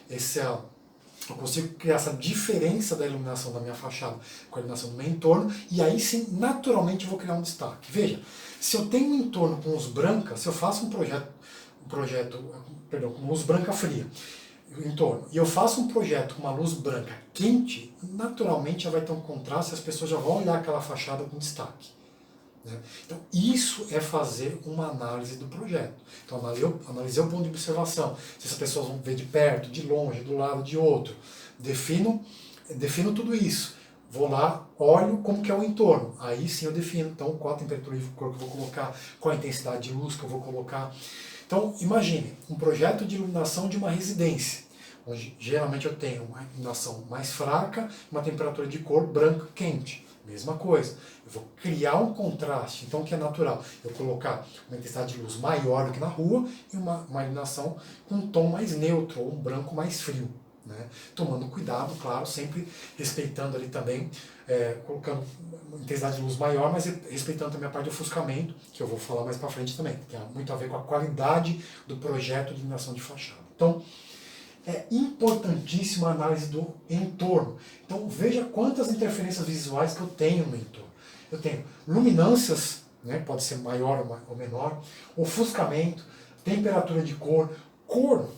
eu consigo criar essa diferença da iluminação da minha fachada com a iluminação do meu entorno, e aí sim, naturalmente, eu vou criar um destaque. Veja, se eu tenho um entorno com luz branca, se eu faço um projeto com luz branca fria, entorno, e eu faço um projeto com uma luz branca quente, naturalmente já vai ter um contraste e as pessoas já vão olhar aquela fachada com destaque. Então, isso é fazer uma análise do projeto. Então, analisei o ponto de observação, se as pessoas vão ver de perto, de longe, do lado, de outro. Defino tudo isso. Vou lá, olho como que é o entorno. Aí sim eu defino, então, qual a temperatura de cor que eu vou colocar, qual a intensidade de luz que eu vou colocar. Então, imagine um projeto de iluminação de uma residência, onde geralmente eu tenho uma iluminação mais fraca, uma temperatura de cor branca quente. Mesma coisa, eu vou criar um contraste, então que é natural, eu colocar uma intensidade de luz maior do que na rua e uma iluminação com um tom mais neutro, ou um branco mais frio. Né? Tomando cuidado, claro, sempre respeitando ali também, colocando uma intensidade de luz maior, mas respeitando também a parte de ofuscamento, que eu vou falar mais para frente também, que tem muito a ver com a qualidade do projeto de iluminação de fachada. Então, é importantíssima a análise do entorno. Então veja quantas interferências visuais que eu tenho no entorno. Eu tenho luminâncias, né, pode ser maior ou menor, ofuscamento, temperatura de cor, cor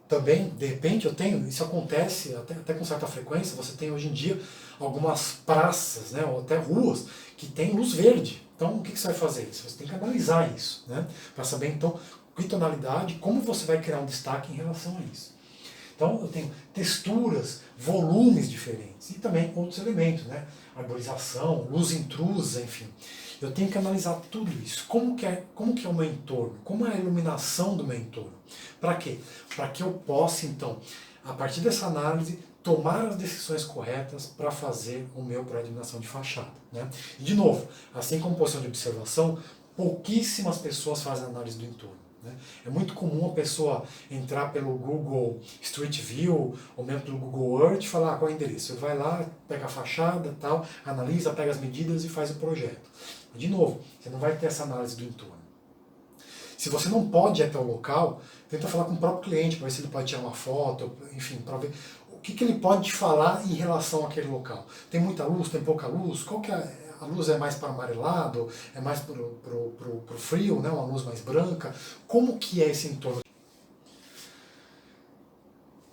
também, de repente eu tenho, isso acontece até com certa frequência, você tem hoje em dia algumas praças, né, ou até ruas, que tem luz verde. Então o que você vai fazer? Você tem que analisar isso, né, para saber então que tonalidade, como você vai criar um destaque em relação a isso. Então eu tenho texturas, volumes diferentes e também outros elementos, né? Arborização, luz intrusa, enfim. Eu tenho que analisar tudo isso. Como que é o meu entorno? Como é a iluminação do meu entorno? Para quê? Para que eu possa, então, a partir dessa análise, tomar as decisões corretas para fazer o meu projeto de iluminação de fachada. Né? E, de novo, assim como posição de observação, pouquíssimas pessoas fazem análise do entorno. É muito comum a pessoa entrar pelo Google Street View ou mesmo pelo Google Earth e falar qual é o endereço. Ele vai lá, pega a fachada, tal, analisa, pega as medidas e faz o projeto. De novo, você não vai ter essa análise do entorno. Se você não pode ir até o local, tenta falar com o próprio cliente para ver se ele pode tirar uma foto, enfim, para ver o que ele pode te falar em relação àquele local. Tem muita luz, tem pouca luz? Qual que é a luz é mais para amarelado, é mais para o frio, né? Uma luz mais branca. Como que é esse entorno?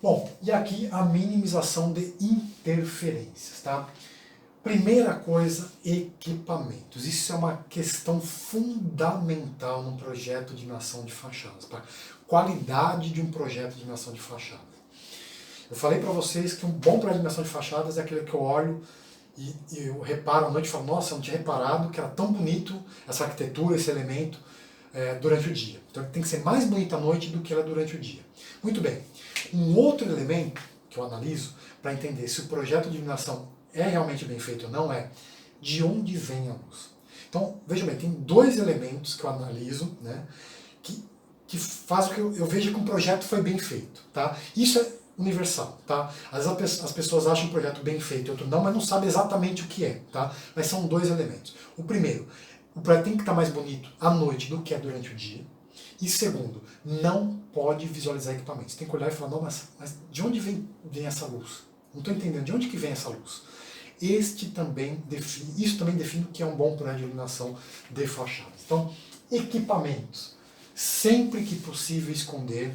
Bom, e aqui a minimização de interferências, tá? Primeira coisa, equipamentos. Isso é uma questão fundamental num projeto de iluminação de fachadas, para qualidade de um projeto de iluminação de fachadas. Eu falei para vocês que um bom projeto de iluminação de fachadas é aquele que eu olho e eu reparo à noite e falo, nossa, eu não tinha reparado que era tão bonito essa arquitetura, esse elemento durante o dia. Então tem que ser mais bonito à noite do que ela durante o dia. Muito bem. Um outro elemento que eu analiso para entender se o projeto de iluminação é realmente bem feito ou não é de onde vem a luz. Então, veja bem, tem dois elementos que eu analiso, né, que fazem com que eu veja que um projeto foi bem feito. Tá? Isso é universal, tá? Às vezes as pessoas acham um projeto bem feito e outro não, mas não sabem exatamente o que é, tá? Mas são dois elementos. O primeiro, o projeto tem que estar mais bonito à noite do que é durante o dia. E segundo, não pode visualizar equipamentos. Tem que olhar e falar, não, mas de onde vem essa luz? Não estou entendendo, de onde que vem essa luz? Isso também define o que é um bom projeto de iluminação de fachadas. Então, equipamentos. Sempre que possível esconder,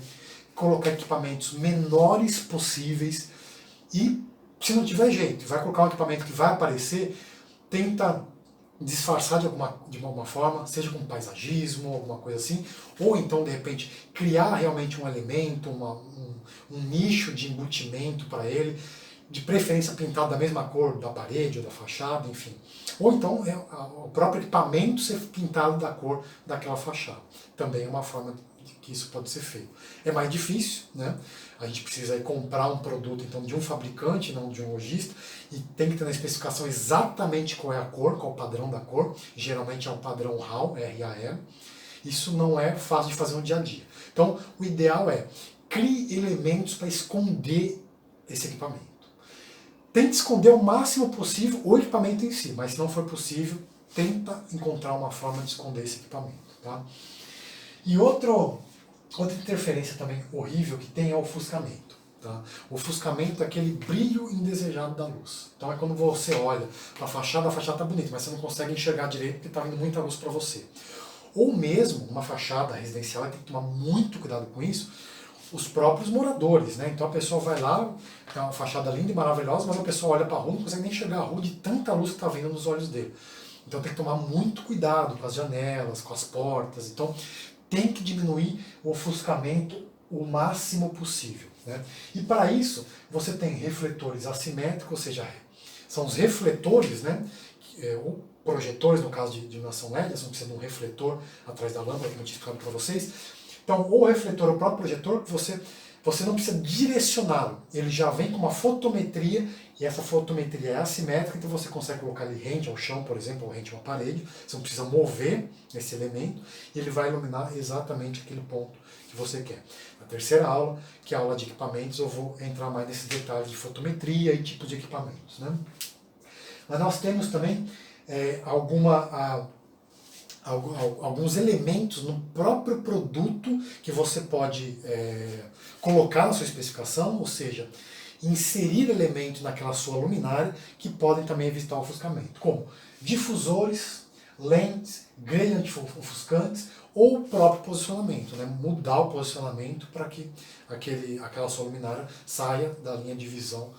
colocar equipamentos menores possíveis e, se não tiver jeito, vai colocar um equipamento que vai aparecer, tenta disfarçar de alguma forma, seja com paisagismo, alguma coisa assim, ou então, de repente, criar realmente um elemento, um nicho de embutimento para ele, de preferência pintado da mesma cor da parede ou da fachada, enfim. Ou então o próprio equipamento ser pintado da cor daquela fachada. Também é uma forma que isso pode ser feito. É mais difícil, né? A gente precisa aí comprar um produto então de um fabricante, não de um lojista, e tem que ter na especificação exatamente qual é a cor, qual é o padrão da cor. Geralmente é o padrão RAL, R-A-L. Isso não é fácil de fazer no dia a dia. Então, o ideal é crie elementos para esconder esse equipamento. Tente esconder o máximo possível o equipamento em si, mas se não for possível, tenta encontrar uma forma de esconder esse equipamento. Tá? E outra interferência também horrível que tem é o ofuscamento. Tá? O ofuscamento é aquele brilho indesejado da luz. Então é quando você olha para a fachada está bonita, mas você não consegue enxergar direito porque está vindo muita luz para você. Ou mesmo uma fachada residencial, tem que tomar muito cuidado com isso, os próprios moradores, né? Então a pessoa vai lá, tem uma fachada linda e maravilhosa, mas a pessoa olha para a rua e não consegue nem enxergar a rua de tanta luz que está vindo nos olhos dele. Então tem que tomar muito cuidado com as janelas, com as portas. Então tem que diminuir o ofuscamento o máximo possível, né? E para isso você tem refletores assimétricos, ou seja, são os refletores, né? Ou projetores, no caso de iluminação LED, você não precisa de um refletor atrás da lâmpada, como eu tinha explicado para vocês. Então, ou o refletor, ou o próprio projetor, você não precisa direcioná-lo. Ele já vem com uma fotometria, e essa fotometria é assimétrica, então você consegue colocar ele rente ao chão, por exemplo, ou rente a uma parede. Você não precisa mover esse elemento, e ele vai iluminar exatamente aquele ponto que você quer. Na terceira aula, que é a aula de equipamentos, eu vou entrar mais nesses detalhes de fotometria e tipos de equipamentos, né? Mas nós temos também alguns elementos no próprio produto que você pode colocar na sua especificação, ou seja, inserir elementos naquela sua luminária que podem também evitar o ofuscamento, como difusores, lentes, grelhas anti-ofuscantes ou o próprio posicionamento, né? Mudar o posicionamento para que aquela sua luminária saia da linha de visão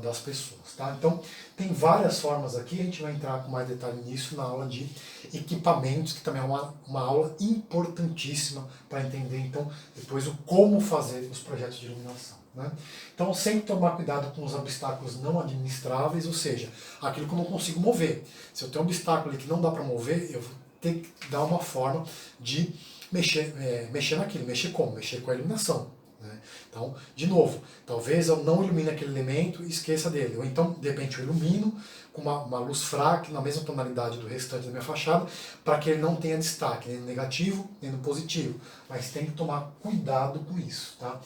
das pessoas. Tá? Então, tem várias formas aqui, a gente vai entrar com mais detalhe nisso na aula de equipamentos, que também é uma aula importantíssima para entender, então, depois o como fazer os projetos de iluminação. Né? Então, sempre tomar cuidado com os obstáculos não administráveis, ou seja, aquilo que eu não consigo mover. Se eu tenho um obstáculo ali que não dá para mover, eu vou ter que dar uma forma de mexer naquilo. Mexer como? Mexer com a iluminação. Né? Então, de novo, talvez eu não ilumine aquele elemento e esqueça dele. Ou então, de repente, eu ilumino com uma luz fraca, na mesma tonalidade do restante da minha fachada, para que ele não tenha destaque, nem no negativo, nem no positivo. Mas tem que tomar cuidado com isso, tá?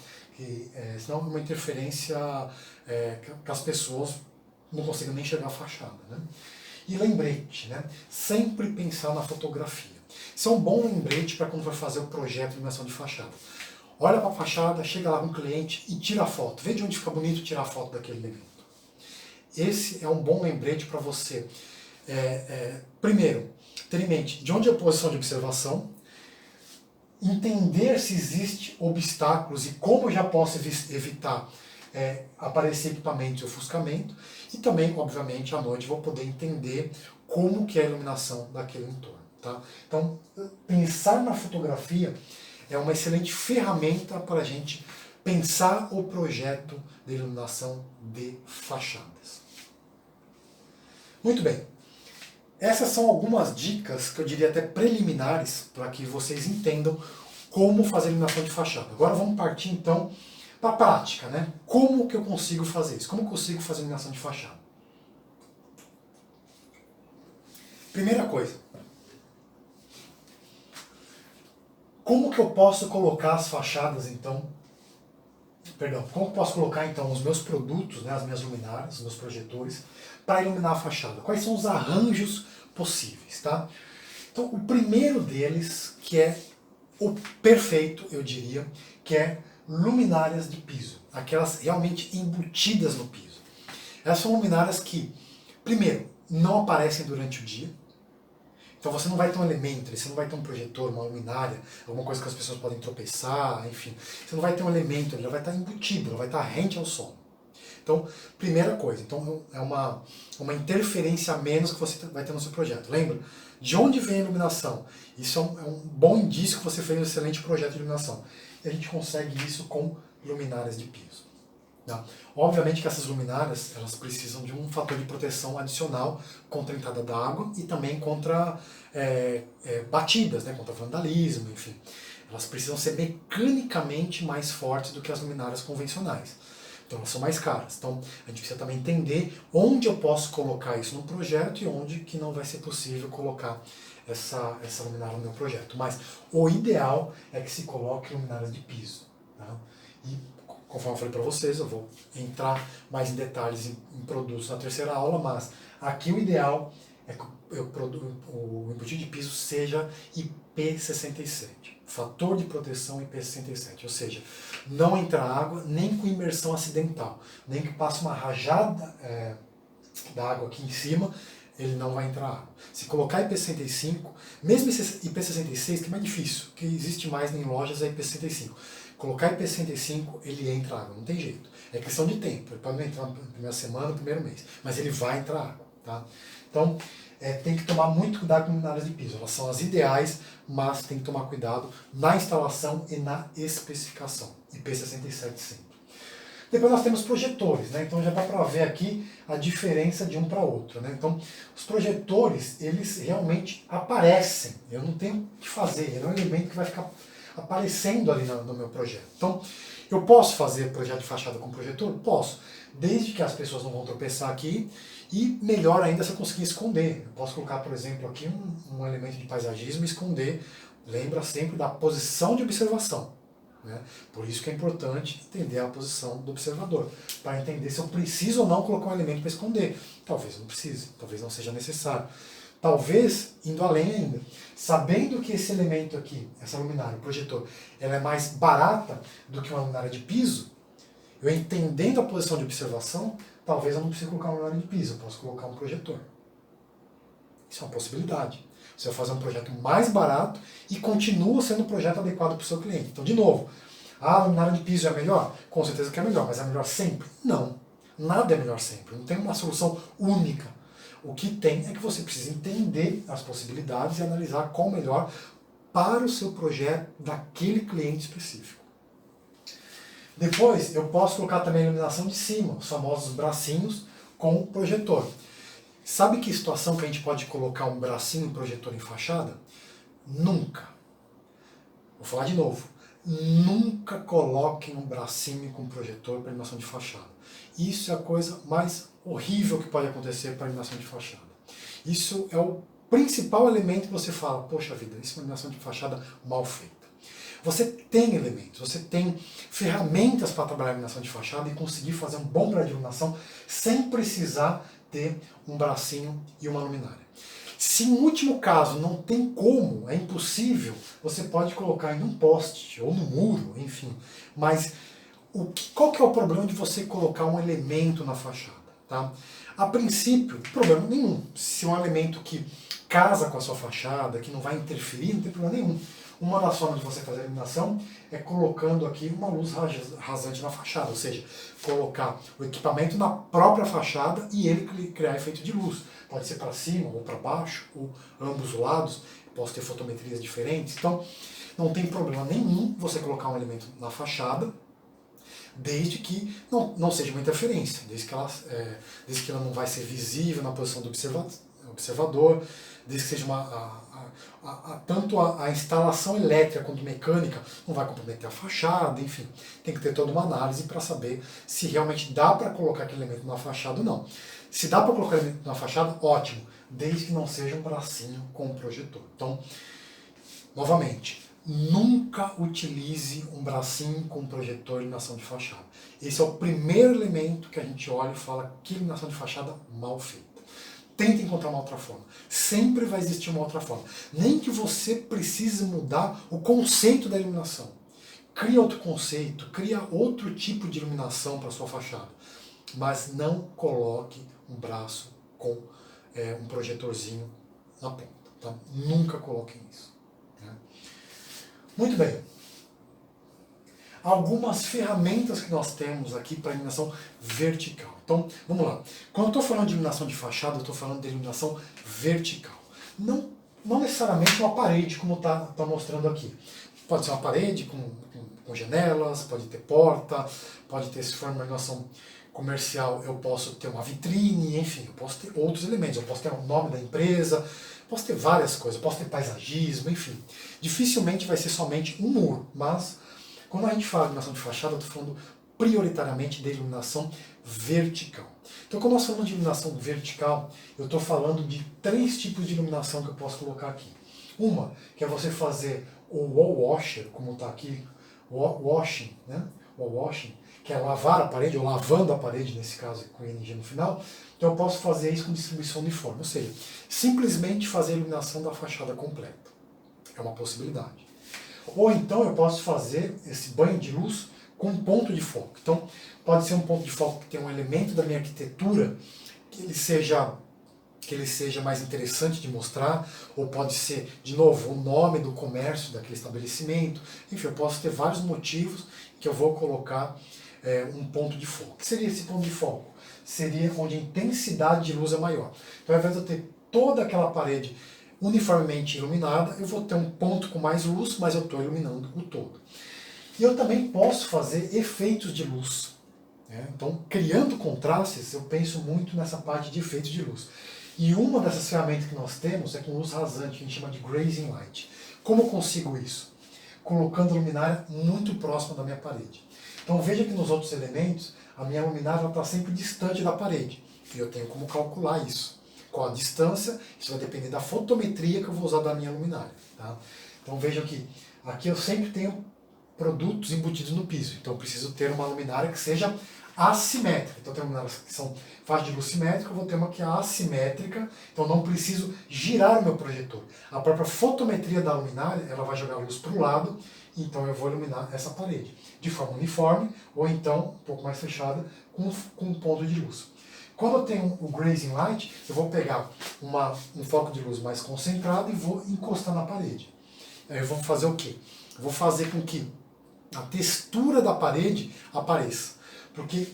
Senão é uma interferência que as pessoas não conseguem nem enxergar a fachada. Né? E lembrete, né? Sempre pensar na fotografia. Isso é um bom lembrete para quando for fazer o projeto de iluminação de fachada. Olha para a fachada, chega lá com o cliente e tira a foto. Vê de onde fica bonito tirar a foto daquele elemento. Esse é um bom lembrete para você. Primeiro, ter em mente de onde é a posição de observação, entender se existe obstáculos e como eu já posso evitar aparecer equipamentos e ofuscamento, e também, obviamente, à noite vou poder entender como que é a iluminação daquele entorno. Tá? Então, pensar na fotografia é uma excelente ferramenta para a gente pensar o projeto de iluminação de fachadas. Muito bem. Essas são algumas dicas que eu diria até preliminares para que vocês entendam como fazer iluminação de fachada. Agora vamos partir então para a prática, né? Como que eu consigo fazer isso? Como eu consigo fazer iluminação de fachada? Primeira coisa, como que eu posso colocar as fachadas então, como eu posso colocar então os meus produtos, né, as minhas luminárias, os meus projetores, para iluminar a fachada? Quais são os arranjos possíveis, tá? Então, o primeiro deles, que é o perfeito, eu diria, que é luminárias de piso, aquelas realmente embutidas no piso. Essas são luminárias que, primeiro, não aparecem durante o dia. Então você não vai ter um elemento, você não vai ter um projetor, uma luminária, alguma coisa que as pessoas podem tropeçar, enfim. Você não vai ter um elemento, ela vai estar embutida, ela vai estar rente ao sol. Então, primeira coisa, então é uma interferência a menos que você vai ter no seu projeto. Lembra? De onde vem a iluminação? Isso é um bom indício que você fez um excelente projeto de iluminação. E a gente consegue isso com luminárias de piso. Tá? Obviamente que essas luminárias elas precisam de um fator de proteção adicional contra a entrada d'água e também contra batidas, né, contra vandalismo, enfim. Elas precisam ser mecanicamente mais fortes do que as luminárias convencionais. Então elas são mais caras. Então a gente precisa também entender onde eu posso colocar isso no projeto e onde que não vai ser possível colocar essa luminária no meu projeto. Mas o ideal é que se coloque luminárias de piso. Tá? E conforme eu falei para vocês, eu vou entrar mais em detalhes em produtos na terceira aula, mas aqui o ideal é que o embutido de piso seja IP67, fator de proteção IP67, ou seja, não entra água nem com imersão acidental, nem que passe uma rajada da água aqui em cima, ele não vai entrar água. Se colocar IP65, mesmo IP66, que é mais difícil, que existe mais em lojas é IP65, colocar IP65, ele entra água, não tem jeito. É questão de tempo, ele pode não entrar na primeira semana, no primeiro mês, mas ele vai entrar água. Tá? Então, tem que tomar muito cuidado com luminárias de piso. Elas são as ideais, mas tem que tomar cuidado na instalação e na especificação. IP67 sempre. Depois nós temos projetores, né? Então já dá para ver aqui a diferença de um para outro. Né? Então, os projetores, eles realmente aparecem. Eu não tenho o que fazer, ele é um elemento que vai ficar aparecendo ali no meu projeto. Então, eu posso fazer projeto de fachada com projetor? Posso, desde que as pessoas não vão tropeçar aqui e melhor ainda se eu conseguir esconder. Eu posso colocar, por exemplo, aqui um elemento de paisagismo e esconder. Lembra sempre da posição de observação. Né? Por isso que é importante entender a posição do observador, para entender se eu preciso ou não colocar um elemento para esconder. Talvez não precise, talvez não seja necessário. Talvez, indo além ainda, sabendo que esse elemento aqui, essa luminária, o projetor, ela é mais barata do que uma luminária de piso, eu entendendo a posição de observação, talvez eu não precise colocar uma luminária de piso, eu posso colocar um projetor. Isso é uma possibilidade. Você vai fazer um projeto mais barato e continua sendo um projeto adequado para o seu cliente. Então, de novo, a luminária de piso é melhor? Com certeza que é melhor, mas é melhor sempre? Não. Nada é melhor sempre. Não tem uma solução única. O que tem é que você precisa entender as possibilidades e analisar qual o melhor para o seu projeto daquele cliente específico. Depois, eu posso colocar também a iluminação de cima, os famosos bracinhos com projetor. Sabe que situação que a gente pode colocar um bracinho projetor em fachada? Nunca. Vou falar de novo. Nunca coloquem um bracinho com projetor para iluminação de fachada. Isso é a coisa mais horrível que pode acontecer para iluminação de fachada. Isso é o principal elemento que você fala, poxa vida, isso é uma iluminação de fachada mal feita. Você tem elementos, você tem ferramentas para trabalhar a iluminação de fachada e conseguir fazer um bom grau de iluminação sem precisar ter um bracinho e uma luminária. Se em último caso não tem como, é impossível, você pode colocar em um poste ou no muro, enfim. Mas qual que é o problema de você colocar um elemento na fachada? Tá? A princípio, problema nenhum. Se é um elemento que casa com a sua fachada, que não vai interferir, não tem problema nenhum. Uma das formas de você fazer a iluminação é colocando aqui uma luz rasante na fachada, ou seja, colocar o equipamento na própria fachada e ele criar efeito de luz. Pode ser para cima ou para baixo, ou ambos os lados, posso ter fotometrias diferentes, então não tem problema nenhum você colocar um elemento na fachada, desde que não seja uma interferência, desde que ela não vai ser visível na posição do observador, desde que seja tanto a instalação elétrica quanto mecânica não vai comprometer a fachada, enfim, tem que ter toda uma análise para saber se realmente dá para colocar aquele elemento na fachada ou não. Se dá para colocar elemento na fachada, ótimo, desde que não seja um bracinho com um projetor. Então, novamente, nunca utilize um bracinho com um projetor de iluminação de fachada. Esse é o primeiro elemento que a gente olha e fala que iluminação de fachada mal feita. Tente encontrar uma outra forma. Sempre vai existir uma outra forma. Nem que você precise mudar o conceito da iluminação. Cria outro conceito, cria outro tipo de iluminação para a sua fachada. Mas não coloque um braço com um projetorzinho na ponta. Tá? Nunca coloquem isso. Né? Muito bem. Algumas ferramentas que nós temos aqui para iluminação vertical. Então, vamos lá. Quando eu estou falando de iluminação de fachada, eu estou falando de iluminação vertical. Não necessariamente uma parede, como está mostrando aqui. Pode ser uma parede com janelas, pode ter porta, pode ter, se for uma iluminação comercial, eu posso ter uma vitrine, enfim, eu posso ter outros elementos. Eu posso ter o nome da empresa, Posso ter várias coisas, posso ter paisagismo, enfim. Dificilmente vai ser somente um muro, mas quando a gente fala de iluminação de fachada, eu estou falando prioritariamente de iluminação vertical. Então, quando nós falamos de iluminação vertical, eu estou falando de 3 tipos de iluminação que eu posso colocar aqui. Uma, que é você fazer o wall washer, como está aqui, washing, né? Wall washing, que é lavar a parede, ou lavando a parede, nesse caso, com energia no final. Então eu posso fazer isso com distribuição uniforme, ou seja, simplesmente fazer a iluminação da fachada completa. É uma possibilidade. Ou então eu posso fazer esse banho de luz com um ponto de foco. Então pode ser um ponto de foco que tem um elemento da minha arquitetura que ele seja mais interessante de mostrar, ou pode ser, de novo, o nome do comércio daquele estabelecimento. Enfim, eu posso ter vários motivos que eu vou colocar um ponto de foco. O que seria esse ponto de foco? Seria onde a intensidade de luz é maior. Então, ao invés de eu ter toda aquela parede uniformemente iluminada, eu vou ter um ponto com mais luz, mas eu estou iluminando o todo. E eu também posso fazer efeitos de luz. Então, criando contrastes, eu penso muito nessa parte de efeitos de luz. E uma dessas ferramentas que nós temos é com luz rasante, que a gente chama de grazing light. Como eu consigo isso? Colocando a luminária muito próxima da minha parede. Então veja que nos outros elementos, a minha luminária está sempre distante da parede. E eu tenho como calcular isso. Qual a distância? Isso vai depender da fotometria que eu vou usar da minha luminária. Tá? Então vejam que aqui eu sempre tenho produtos embutidos no piso. Então eu preciso ter uma luminária que seja assimétrica. Então tem luminárias que são faixa de luz simétrica, eu vou ter uma que é assimétrica, então não preciso girar o meu projetor. A própria fotometria da luminária, ela vai jogar a luz para o lado, então eu vou iluminar essa parede de forma uniforme, ou então um pouco mais fechada, com um ponto de luz. Quando eu tenho o grazing light, eu vou pegar um foco de luz mais concentrado e vou encostar na parede. Aí eu vou fazer o quê? Eu vou fazer com que a textura da parede apareça. Porque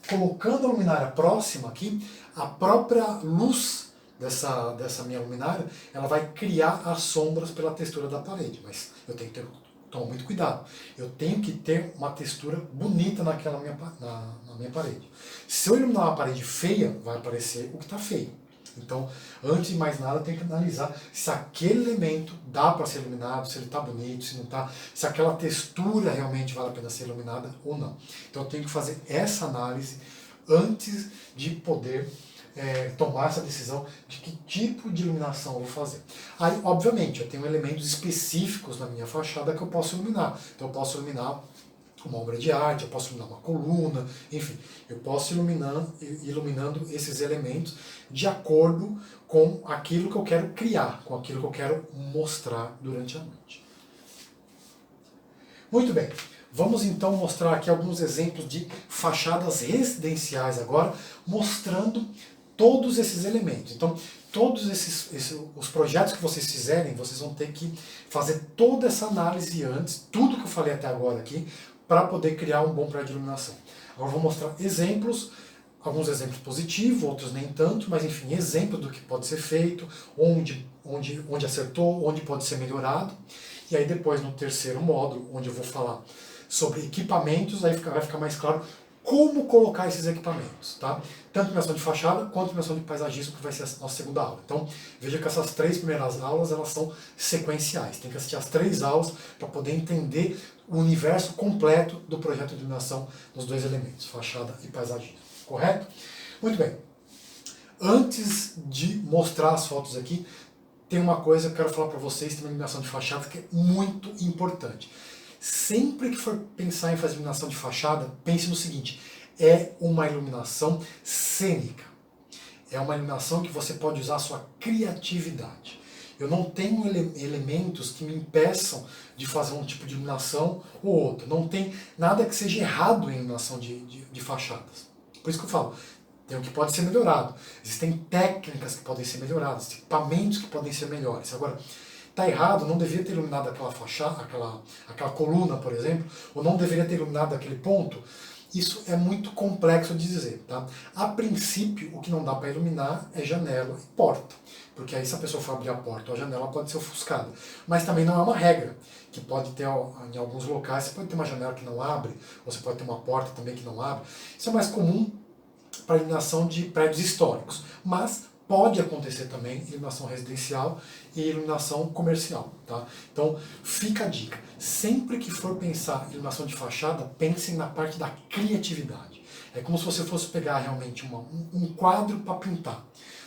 colocando a luminária próxima aqui, a própria luz dessa minha luminária, ela vai criar as sombras pela textura da parede. Mas eu tenho que tomar muito cuidado. Eu tenho que ter uma textura bonita na minha parede. Se eu iluminar uma parede feia, vai aparecer o que está feio. Então, antes de mais nada, eu tenho que analisar se aquele elemento dá para ser iluminado, se ele está bonito, se não está, se aquela textura realmente vale a pena ser iluminada ou não. Então eu tenho que fazer essa análise antes de poder tomar essa decisão de que tipo de iluminação eu vou fazer. Aí, obviamente, eu tenho elementos específicos na minha fachada que eu posso iluminar. Então eu posso iluminar uma obra de arte, eu posso iluminar uma coluna, enfim, eu posso iluminando esses elementos de acordo com aquilo que eu quero criar, com aquilo que eu quero mostrar durante a noite. Muito bem, vamos então mostrar aqui alguns exemplos de fachadas residenciais agora, mostrando todos esses elementos. Então, todos os projetos que vocês fizerem, vocês vão ter que fazer toda essa análise antes, tudo que eu falei até agora aqui, para poder criar um bom prédio de iluminação. Agora eu vou mostrar exemplos, alguns exemplos positivos, outros nem tanto, mas enfim, exemplos do que pode ser feito, onde acertou, onde pode ser melhorado. E aí depois no terceiro módulo, onde eu vou falar sobre equipamentos, aí vai ficar mais claro como colocar esses equipamentos, tá? Tanto iluminação de fachada quanto iluminação de paisagismo, que vai ser a nossa segunda aula. Então, veja que essas 3 primeiras aulas, elas são sequenciais. Tem que assistir as 3 aulas para poder entender o universo completo do projeto de iluminação dos 2 elementos, fachada e paisagismo. Correto? Muito bem. Antes de mostrar as fotos aqui, tem uma coisa que eu quero falar para vocês, tem uma iluminação de fachada que é muito importante. Sempre que for pensar em fazer iluminação de fachada, pense no seguinte, é uma iluminação cênica. É uma iluminação que você pode usar a sua criatividade. Eu não tenho elementos que me impeçam de fazer um tipo de iluminação ou outro. Não tem nada que seja errado em iluminação de fachadas. Por isso que eu falo, tem o que pode ser melhorado. Existem técnicas que podem ser melhoradas, equipamentos que podem ser melhores. Agora, está errado, não deveria ter iluminado aquela fachada, aquela coluna, por exemplo, ou não deveria ter iluminado aquele ponto. Isso é muito complexo de dizer, tá? A princípio, o que não dá para iluminar é janela e porta, porque aí se a pessoa for abrir a porta ou a janela pode ser ofuscada. Mas também não é uma regra, que pode ter em alguns locais, você pode ter uma janela que não abre, ou você pode ter uma porta também que não abre. Isso é mais comum para iluminação de prédios históricos, mas pode acontecer também iluminação residencial e iluminação comercial, tá? Então, fica a dica. Sempre que for pensar em iluminação de fachada, pensem na parte da criatividade. É como se você fosse pegar realmente um quadro para pintar.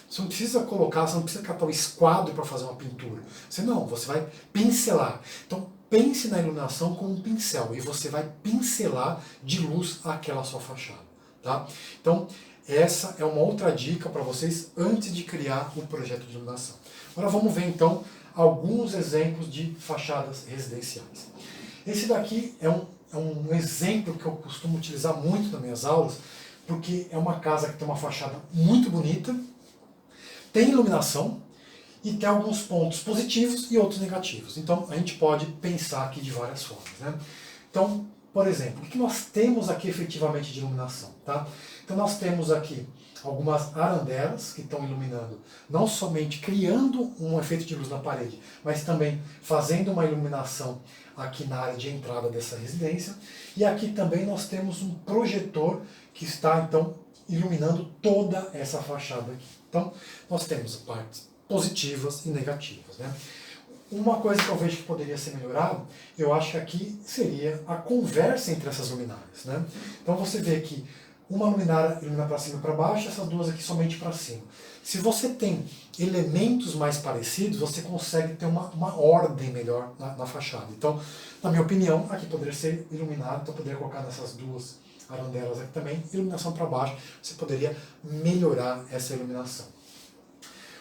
Você não precisa colocar, você não precisa catar o esquadro para fazer uma pintura. Você vai pincelar. Então, pense na iluminação como um pincel e você vai pincelar de luz aquela sua fachada, tá? Então, essa é uma outra dica para vocês antes de criar um projeto de iluminação. Agora vamos ver então alguns exemplos de fachadas residenciais. Esse daqui é um exemplo que eu costumo utilizar muito nas minhas aulas, porque é uma casa que tem uma fachada muito bonita, tem iluminação e tem alguns pontos positivos e outros negativos. Então a gente pode pensar aqui de várias formas, né? Então, por exemplo, o que nós temos aqui efetivamente de iluminação, tá? Então nós temos aqui algumas arandelas que estão iluminando, não somente criando um efeito de luz na parede, mas também fazendo uma iluminação aqui na área de entrada dessa residência. E aqui também nós temos um projetor que está então iluminando toda essa fachada aqui. Então nós temos partes positivas e negativas, né? Uma coisa que eu vejo que poderia ser melhorado, eu acho que aqui seria a conversa entre essas luminárias, né? Então você vê que uma luminária ilumina para cima e para baixo, essas duas aqui somente para cima. Se você tem elementos mais parecidos, você consegue ter uma ordem melhor na fachada. Então, na minha opinião, aqui poderia ser iluminado, então eu poderia colocar nessas duas arandelas aqui também, iluminação para baixo, você poderia melhorar essa iluminação.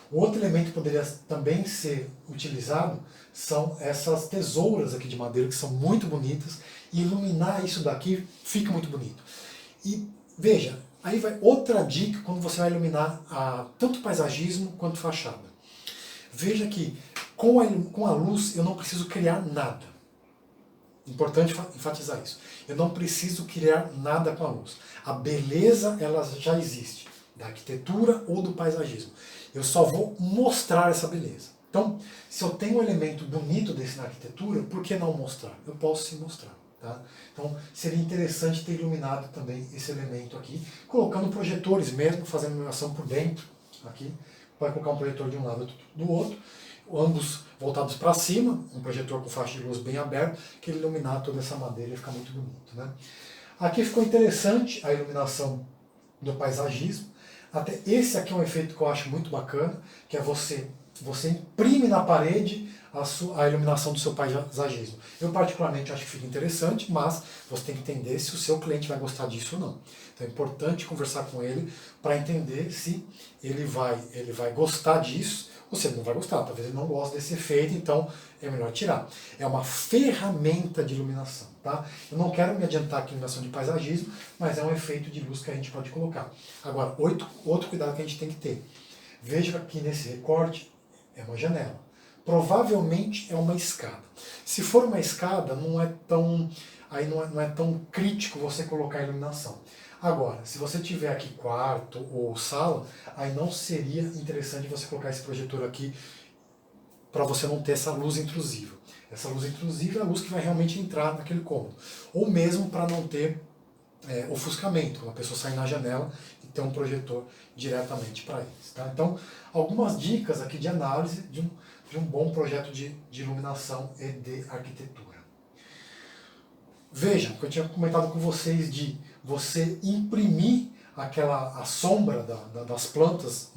O outro elemento que poderia também ser utilizado são essas tesouras aqui de madeira, que são muito bonitas, e iluminar isso daqui fica muito bonito. E veja, aí vai outra dica quando você vai iluminar tanto paisagismo quanto fachada. Veja que com a luz eu não preciso criar nada. Importante enfatizar isso. Eu não preciso criar nada com a luz. A beleza ela já existe, da arquitetura ou do paisagismo. Eu só vou mostrar essa beleza. Então, se eu tenho um elemento bonito desse na arquitetura, por que não mostrar? Eu posso sim mostrar. Tá? Então, seria interessante ter iluminado também esse elemento aqui, colocando projetores mesmo, fazendo iluminação por dentro. Aqui, pode colocar um projetor de um lado e do outro, ambos voltados para cima, um projetor com faixa de luz bem aberto, que ele iluminar toda essa madeira e ficar muito bonito. Né? Aqui ficou interessante a iluminação do paisagismo. Até esse aqui é um efeito que eu acho muito bacana, que é você imprime na parede a iluminação do seu paisagismo. Eu particularmente acho que fica interessante, mas você tem que entender se o seu cliente vai gostar disso ou não. Então é importante conversar com ele para entender se ele vai gostar disso ou se ele não vai gostar. Talvez ele não goste desse efeito, então é melhor tirar. É uma ferramenta de iluminação. Tá? Eu não quero me adiantar aqui em iluminação de paisagismo, mas é um efeito de luz que a gente pode colocar. Agora, outro cuidado que a gente tem que ter. Veja que nesse recorte é uma janela. Provavelmente é uma escada. Se for uma escada, não é tão crítico você colocar a iluminação. Agora, se você tiver aqui quarto ou sala, aí não seria interessante você colocar esse projetor aqui para você não ter essa luz intrusiva. Essa luz intrusiva é a luz que vai realmente entrar naquele cômodo. Ou mesmo para não ter ofuscamento, quando a pessoa sai na janela e tem um projetor diretamente para eles. Tá? Então, algumas dicas aqui de análise de um bom projeto de iluminação e de arquitetura. Vejam, que eu tinha comentado com vocês de você imprimir a sombra das plantas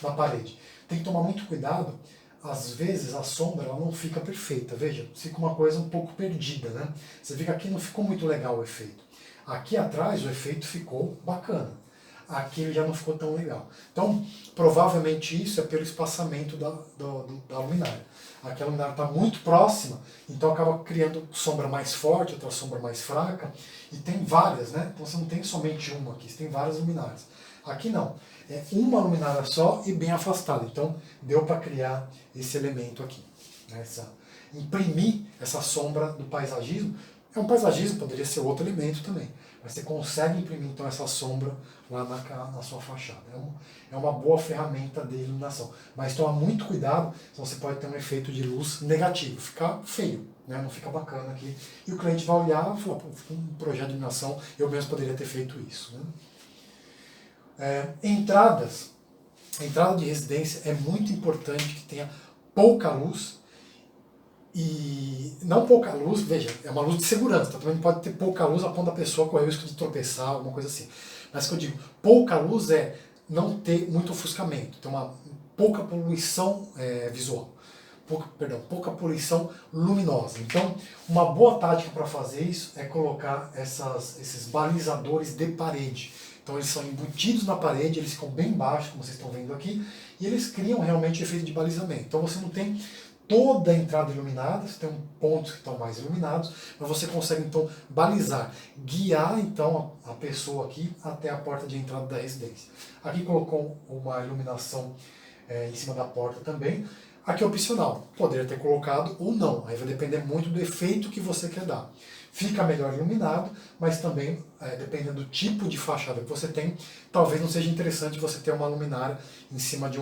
na parede. Tem que tomar muito cuidado. Às vezes a sombra ela não fica perfeita, veja, fica uma coisa um pouco perdida, né? Você vê que aqui não ficou muito legal o efeito. Aqui atrás o efeito ficou bacana. Aqui ele já não ficou tão legal. Então, provavelmente isso é pelo espaçamento da luminária. Aqui a luminária está muito próxima, então acaba criando sombra mais forte, outra sombra mais fraca, e tem várias, né? Então você não tem somente uma aqui, você tem várias luminárias. Aqui não, é uma luminária só e bem afastada, então deu para criar esse elemento aqui. Né? Imprimir essa sombra do paisagismo. É um paisagismo, poderia ser outro elemento também. Mas você consegue imprimir então essa sombra lá na sua fachada. É uma boa ferramenta de iluminação. Mas toma muito cuidado, senão você pode ter um efeito de luz negativo. Fica feio, né? Não fica bacana aqui. E o cliente vai olhar e falar, pô, um projeto de iluminação, eu mesmo poderia ter feito isso. Né? Entradas. A entrada de residência é muito importante que tenha pouca luz, e não pouca luz, veja, é uma luz de segurança, tá? Também não pode ter pouca luz a ponto da pessoa correr o risco de tropeçar, alguma coisa assim. Mas o que eu digo, pouca luz é não ter muito ofuscamento, ter uma pouca poluição visual, pouca poluição luminosa. Então, uma boa tática para fazer isso é colocar esses balizadores de parede. Então eles são embutidos na parede, eles ficam bem baixos, como vocês estão vendo aqui, e eles criam realmente efeito de balizamento. Então você não tem toda a entrada iluminada, você tem pontos que estão mais iluminados, mas você consegue então balizar, guiar então a pessoa aqui até a porta de entrada da residência. Aqui colocou uma iluminação em cima da porta também. Aqui é opcional, poderia ter colocado ou não, aí vai depender muito do efeito que você quer dar. Fica melhor iluminado, mas também, dependendo do tipo de fachada que você tem, talvez não seja interessante você ter uma luminária em cima de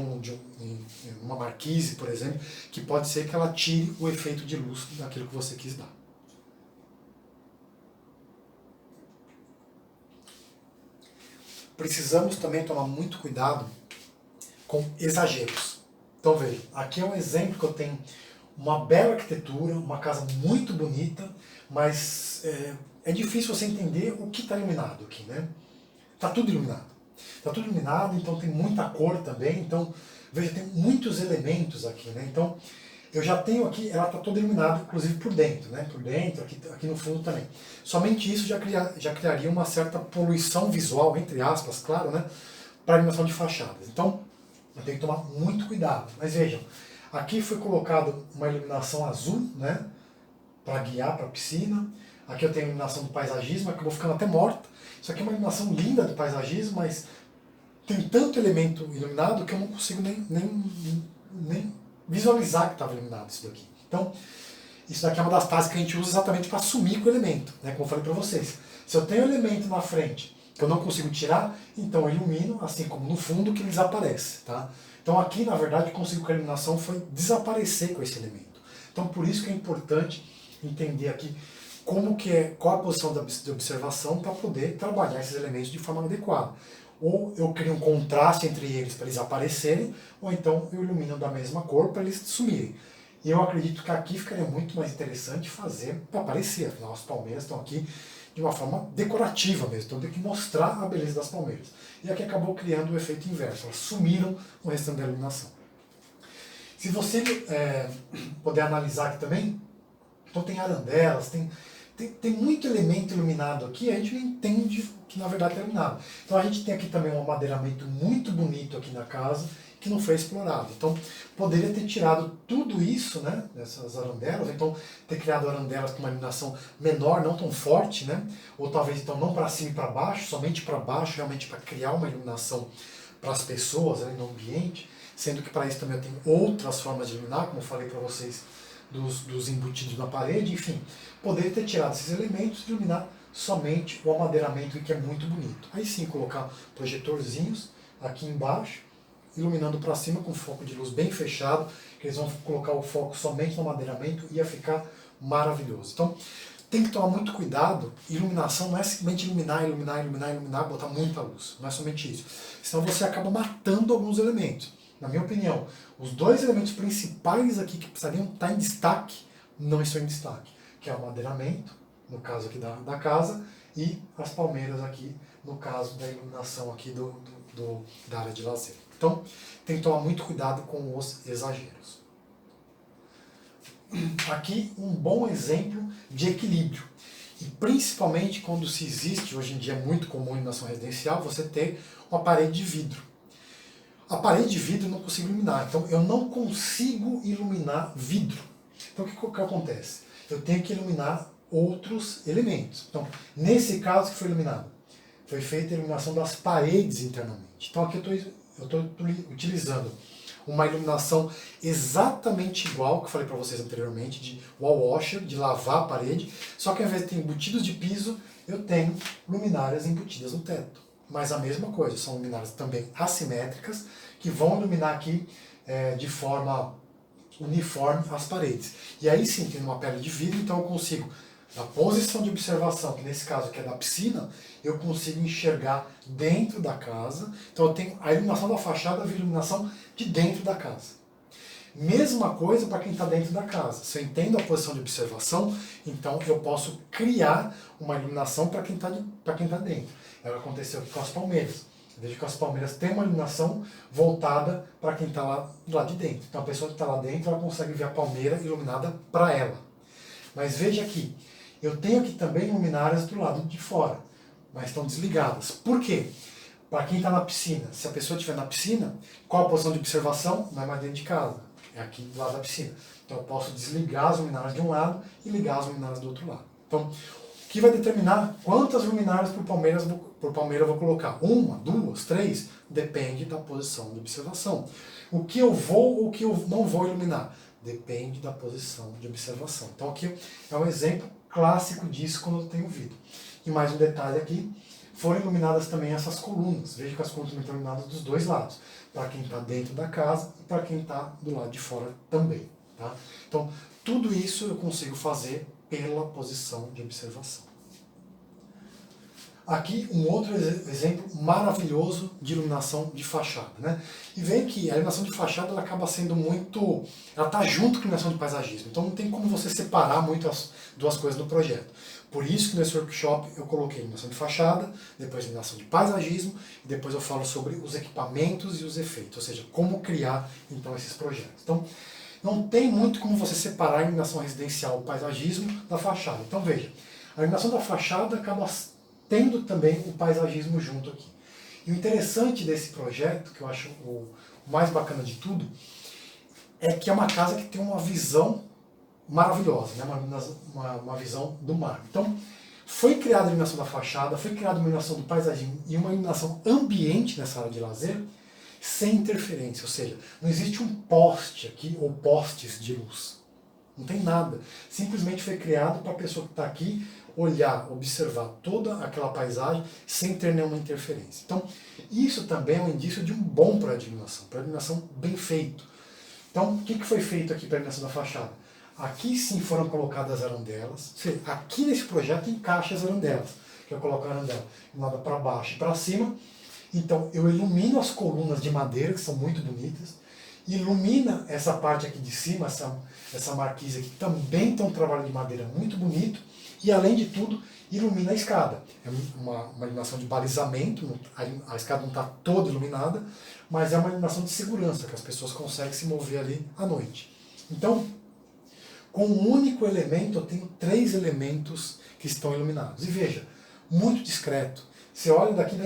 uma marquise, por exemplo, que pode ser que ela tire o efeito de luz daquilo que você quis dar. Precisamos também tomar muito cuidado com exageros. Então veja, aqui é um exemplo que eu tenho uma bela arquitetura, uma casa muito bonita, mas é difícil você entender o que está iluminado aqui, né? Está tudo iluminado. Está tudo iluminado, então tem muita cor também, então veja, tem muitos elementos aqui, né? Então eu já tenho aqui, ela está toda iluminada, inclusive por dentro, né? Por dentro, aqui no fundo também. Somente isso já criaria uma certa poluição visual, entre aspas, claro, né? Para a iluminação de fachadas. Então, eu tenho que tomar muito cuidado. Mas vejam, aqui foi colocado uma iluminação azul, né, para guiar para a piscina. Aqui eu tenho a iluminação do paisagismo, acabou ficando até morta. Isso aqui é uma iluminação linda do paisagismo, mas tem tanto elemento iluminado que eu não consigo nem visualizar que estava iluminado isso daqui. Então, isso daqui é uma das táticas que a gente usa exatamente para sumir com o elemento, né, como eu falei para vocês. Se eu tenho elemento na frente que eu não consigo tirar, então eu ilumino, assim como no fundo, que ele desaparece. Tá? Então aqui, na verdade, eu consigo que a iluminação foi desaparecer com esse elemento. Então por isso que é importante entender aqui qual a posição de observação para poder trabalhar esses elementos de forma adequada. Ou eu crio um contraste entre eles para eles aparecerem, ou então eu ilumino da mesma cor para eles sumirem. E eu acredito que aqui ficaria muito mais interessante fazer para aparecer, afinal as palmeiras estão aqui de uma forma decorativa mesmo, então tem que mostrar a beleza das palmeiras. E aqui acabou criando o efeito inverso, elas sumiram no restante da iluminação. Se você puder analisar aqui também, então tem arandelas, tem muito elemento iluminado aqui, a gente não entende que na verdade é iluminado. Então a gente tem aqui também um amadeiramento muito bonito aqui na casa, que não foi explorado. Então poderia ter tirado tudo isso, né, dessas arandelas, então ter criado arandelas com uma iluminação menor, não tão forte, né, ou talvez então não para cima e para baixo, somente para baixo, realmente para criar uma iluminação para as pessoas ali no ambiente, sendo que para isso também eu tenho outras formas de iluminar, como eu falei para vocês, dos embutidos na parede, enfim, poderia ter tirado esses elementos e iluminar somente o amadeiramento, que é muito bonito. Aí sim colocar projetorzinhos aqui embaixo, iluminando para cima com foco de luz bem fechado, que eles vão colocar o foco somente no amadeiramento e ia ficar maravilhoso. Então tem que tomar muito cuidado, iluminação não é simplesmente iluminar, botar muita luz, não é somente isso. Senão você acaba matando alguns elementos. Na minha opinião, os dois elementos principais aqui que precisariam estar em destaque, não estão em destaque, que é o amadeiramento, no caso aqui da casa, e as palmeiras aqui, no caso da iluminação aqui da área de lazer. Então, tem que tomar muito cuidado com os exageros. Aqui um bom exemplo de equilíbrio. E principalmente quando se existe, hoje em dia é muito comum em iluminação residencial, você ter uma parede de vidro. A parede de vidro eu não consigo iluminar, então eu não consigo iluminar vidro. Então o que acontece? Eu tenho que iluminar outros elementos. Então, nesse caso, o que foi iluminado? Foi feita a iluminação das paredes internamente. Então aqui eu estou utilizando uma iluminação exatamente igual que eu falei para vocês anteriormente, de wall washer, de lavar a parede, só que ao invés de ter embutidos de piso, eu tenho luminárias embutidas no teto. Mas a mesma coisa, são luminárias também assimétricas, que vão iluminar aqui de forma uniforme as paredes. E aí sim, tem uma pele de vidro, então eu consigo Da posição de observação, que nesse caso aqui é da piscina, eu consigo enxergar dentro da casa. Então eu tenho a iluminação da fachada, a iluminação de dentro da casa. Mesma coisa para quem está dentro da casa. Se eu entendo a posição de observação, então eu posso criar uma iluminação para quem está dentro. É o que aconteceu aqui com as palmeiras. Veja que as palmeiras têm uma iluminação voltada para quem está lá de dentro. Então a pessoa que está lá dentro ela consegue ver a palmeira iluminada para ela. Mas veja aqui, eu tenho aqui também luminárias do lado de fora, mas estão desligadas. Por quê? Para quem está na piscina, se a pessoa estiver na piscina, qual a posição de observação? Não é mais dentro de casa, é aqui do lado da piscina. Então eu posso desligar as luminárias de um lado e ligar as luminárias do outro lado. Então, o que vai determinar quantas luminárias por palmeira eu vou colocar? 1, 2, 3? Depende da posição de observação. O que eu vou ou o que eu não vou iluminar? Depende da posição de observação. Então aqui é um exemplo clássico disso quando eu tenho vidro. E mais um detalhe aqui, foram iluminadas também essas colunas. Veja que as colunas estão iluminadas dos dois lados. Para quem está dentro da casa e para quem está do lado de fora também. Tá? Então tudo isso eu consigo fazer pela posição de observação. Aqui um outro exemplo maravilhoso de iluminação de fachada, né? E vem que a iluminação de fachada ela acaba sendo muito... ela está junto com a iluminação de paisagismo, então não tem como você separar muito as duas coisas no projeto. Por isso que nesse workshop eu coloquei iluminação de fachada, depois iluminação de paisagismo, e depois eu falo sobre os equipamentos e os efeitos, ou seja, como criar então esses projetos. Então, não tem muito como você separar a iluminação residencial, o paisagismo, da fachada. Então veja, a iluminação da fachada acaba tendo também o paisagismo junto aqui. E o interessante desse projeto, que eu acho o mais bacana de tudo, é que é uma casa que tem uma visão maravilhosa, né? uma visão do mar. Então, foi criada a iluminação da fachada, foi criada uma iluminação do paisagismo e uma iluminação ambiente nessa área de lazer, sem interferência, ou seja, não existe um poste aqui ou postes de luz. Não tem nada. Simplesmente foi criado para a pessoa que está aqui olhar, observar toda aquela paisagem sem ter nenhuma interferência. Então, isso também é um indício de um bom projeto de iluminação, projeto de iluminação bem feito. Então, o que foi feito aqui para a iluminação da fachada? Aqui sim foram colocadas as arandelas. Aqui nesse projeto encaixa as arandelas, que eu coloco a arandela nada para baixo e para cima. Então, eu ilumino as colunas de madeira, que são muito bonitas, ilumina essa parte aqui de cima, essa marquise aqui, que também tem um trabalho de madeira muito bonito, e além de tudo, ilumina a escada. É uma iluminação de balizamento, a escada não está toda iluminada, mas é uma iluminação de segurança, que as pessoas conseguem se mover ali à noite. Então, com um único elemento, eu tenho 3 elementos que estão iluminados. E veja, muito discreto. Você olha daqui,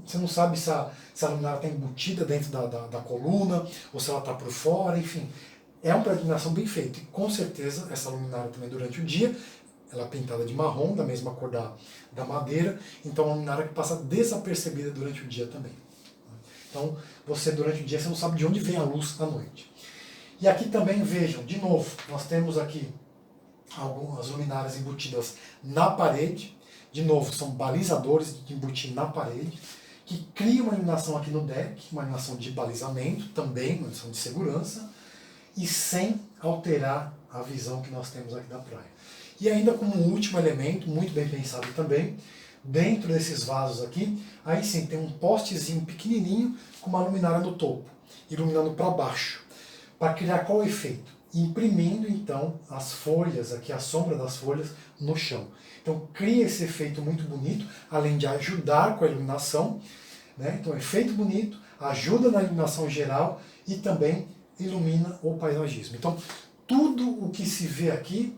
você não sabe se a luminária está embutida dentro da coluna, ou se ela está por fora, enfim. É uma iluminação bem feita. E com certeza, essa luminária também durante o dia, ela é pintada de marrom, da mesma cor da madeira, então é uma luminária que passa desapercebida durante o dia também. Então, você durante o dia, você não sabe de onde vem a luz à noite. E aqui também, vejam, de novo, nós temos aqui algumas luminárias embutidas na parede. De novo, são balizadores de embutir na parede, que criam uma iluminação aqui no deck, uma iluminação de balizamento, também uma iluminação de segurança, e sem alterar a visão que nós temos aqui da praia. E ainda como um último elemento, muito bem pensado também, dentro desses vasos aqui, aí sim tem um postezinho pequenininho com uma luminária no topo, iluminando para baixo, para criar qual efeito? Imprimindo então as folhas, aqui a sombra das folhas no chão. Então cria esse efeito muito bonito, além de ajudar com a iluminação, né? Então efeito bonito, ajuda na iluminação geral e também ilumina o paisagismo. Então tudo o que se vê aqui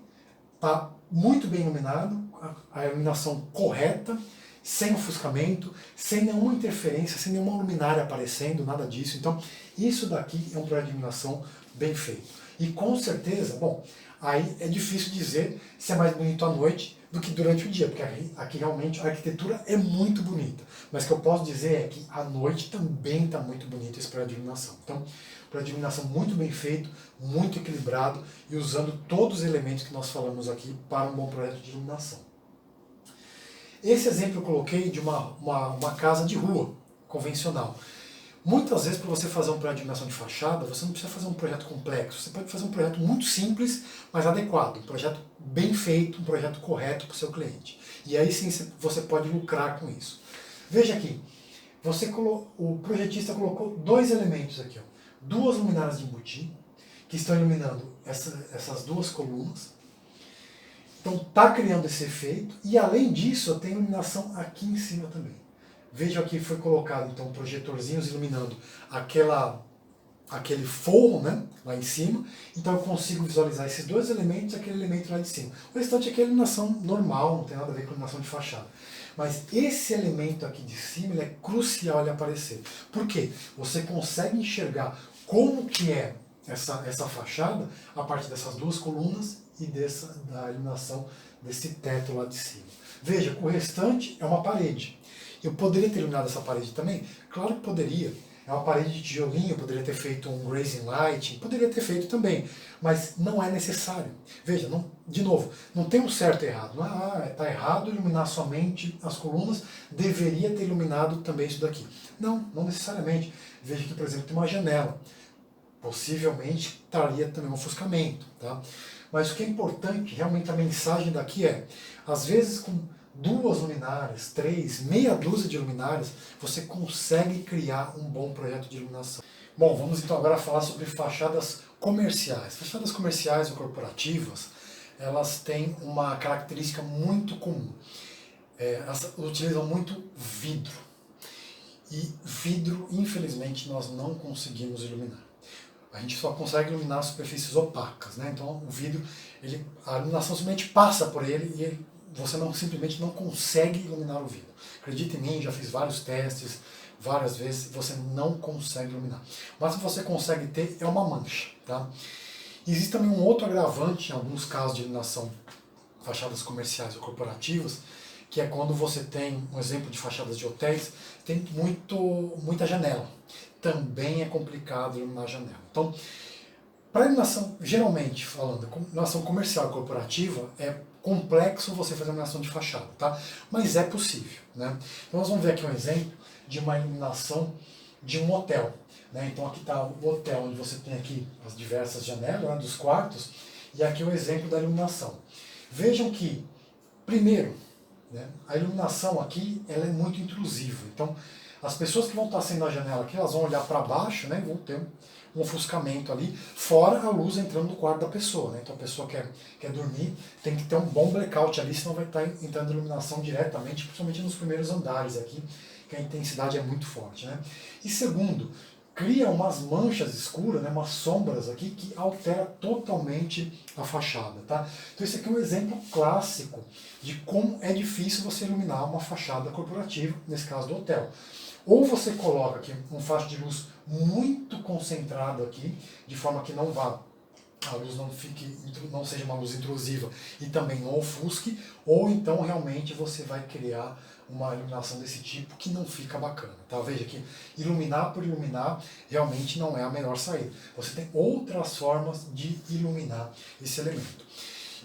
está muito bem iluminado, a iluminação correta, sem ofuscamento, sem nenhuma interferência, sem nenhuma luminária aparecendo, nada disso. Então isso daqui é um projeto de iluminação bem feito. E com certeza, bom, aí é difícil dizer se é mais bonito à noite do que durante o dia, porque aqui realmente a arquitetura é muito bonita. Mas o que eu posso dizer é que à noite também está muito bonito esse projeto de iluminação. Então, projeto de iluminação muito bem feito, muito equilibrado e usando todos os elementos que nós falamos aqui para um bom projeto de iluminação. Esse exemplo eu coloquei de uma casa de rua convencional. Muitas vezes, para você fazer um projeto de iluminação de fachada, você não precisa fazer um projeto complexo. Você pode fazer um projeto muito simples, mas adequado. Um projeto bem feito, um projeto correto para o seu cliente. E aí sim você pode lucrar com isso. Veja aqui, o projetista colocou dois elementos aqui. Ó. Duas luminárias de embutir, que estão iluminando essas duas colunas. Então está criando esse efeito. E além disso, eu tenho iluminação aqui em cima também. Veja aqui foi colocado então projetorzinhos iluminando aquele forro, né, lá em cima. Então eu consigo visualizar esses dois elementos e aquele elemento lá de cima. O restante aqui é iluminação normal, não tem nada a ver com iluminação de fachada. Mas esse elemento aqui de cima ele é crucial ele aparecer. Por quê? Você consegue enxergar como que é essa fachada a partir dessas duas colunas e da iluminação desse teto lá de cima. Veja, o restante é uma parede. Eu poderia ter iluminado essa parede também? Claro que poderia. É uma parede de tijolinho, eu poderia ter feito um grazing light, poderia ter feito também, mas não é necessário. Veja, de novo, não tem um certo e errado. Está errado iluminar somente as colunas, deveria ter iluminado também isso daqui. Não necessariamente. Veja que, por exemplo, tem uma janela. Possivelmente traria também um ofuscamento. Tá? Mas o que é importante, realmente a mensagem daqui é, às vezes com duas luminárias, três, meia dúzia de luminárias, você consegue criar um bom projeto de iluminação. Bom, vamos então agora falar sobre fachadas comerciais. Fachadas comerciais ou corporativas, elas têm uma característica muito comum. Elas utilizam muito vidro. E vidro, infelizmente, nós não conseguimos iluminar. A gente só consegue iluminar superfícies opacas, né? Então o vidro, a iluminação simplesmente passa por ele e você simplesmente não consegue iluminar o vidro. Acredite em mim, já fiz vários testes, várias vezes, você não consegue iluminar. Mas se você consegue ter, é uma mancha. Tá? Existe também um outro agravante em alguns casos de iluminação, fachadas comerciais ou corporativas, que é quando você tem, um exemplo de fachadas de hotéis, tem muita janela. Também é complicado iluminar a janela. Então, para iluminação, geralmente falando, iluminação comercial e corporativa, é complexo você fazer iluminação de fachada, tá? Mas é possível, né? Então nós vamos ver aqui um exemplo de uma iluminação de um hotel, né? Então aqui está o hotel, onde você tem aqui as diversas janelas, né, dos quartos, e aqui é o exemplo da iluminação. Vejam que, primeiro, né, a iluminação aqui ela é muito intrusiva, então as pessoas que vão estar saindo da janela aqui, elas vão olhar para baixo, né, vão ter um ofuscamento ali, fora a luz entrando no quarto da pessoa. Né? Então a pessoa quer dormir, tem que ter um bom blackout ali, senão vai estar entrando iluminação diretamente, principalmente nos primeiros andares aqui, que a intensidade é muito forte. Né? E segundo, cria umas manchas escuras, né, umas sombras aqui, que altera totalmente a fachada. Tá? Então esse aqui é um exemplo clássico de como é difícil você iluminar uma fachada corporativa, nesse caso do hotel. Ou você coloca aqui um faixa de luz muito concentrado aqui, de forma que a luz não seja uma luz intrusiva e também não ofusque, ou então realmente você vai criar uma iluminação desse tipo que não fica bacana. Tá? Veja que iluminar por iluminar realmente não é a melhor saída. Você tem outras formas de iluminar esse elemento.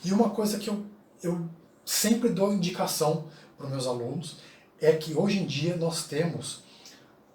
E uma coisa que eu sempre dou indicação para os meus alunos é que hoje em dia nós temos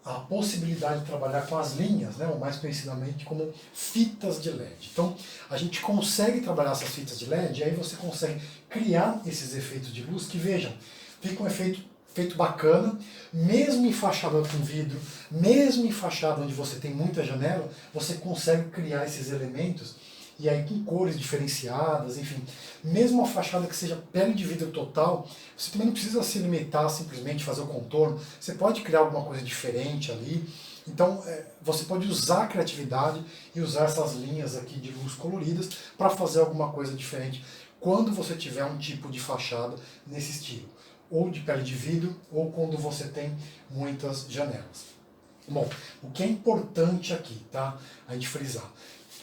a possibilidade de trabalhar com as linhas, né, ou mais conhecidamente como fitas de LED. Então, a gente consegue trabalhar essas fitas de LED e aí você consegue criar esses efeitos de luz que, vejam, fica um efeito bacana, mesmo em fachada com vidro, mesmo em fachada onde você tem muita janela, você consegue criar esses elementos e aí com cores diferenciadas, enfim. Mesmo uma fachada que seja pele de vidro total, você também não precisa se limitar a simplesmente fazer o contorno, você pode criar alguma coisa diferente ali. Então você pode usar a criatividade e usar essas linhas aqui de luz coloridas para fazer alguma coisa diferente quando você tiver um tipo de fachada nesse estilo. Ou de pele de vidro, ou quando você tem muitas janelas. Bom, o que é importante aqui, tá? A gente frisar.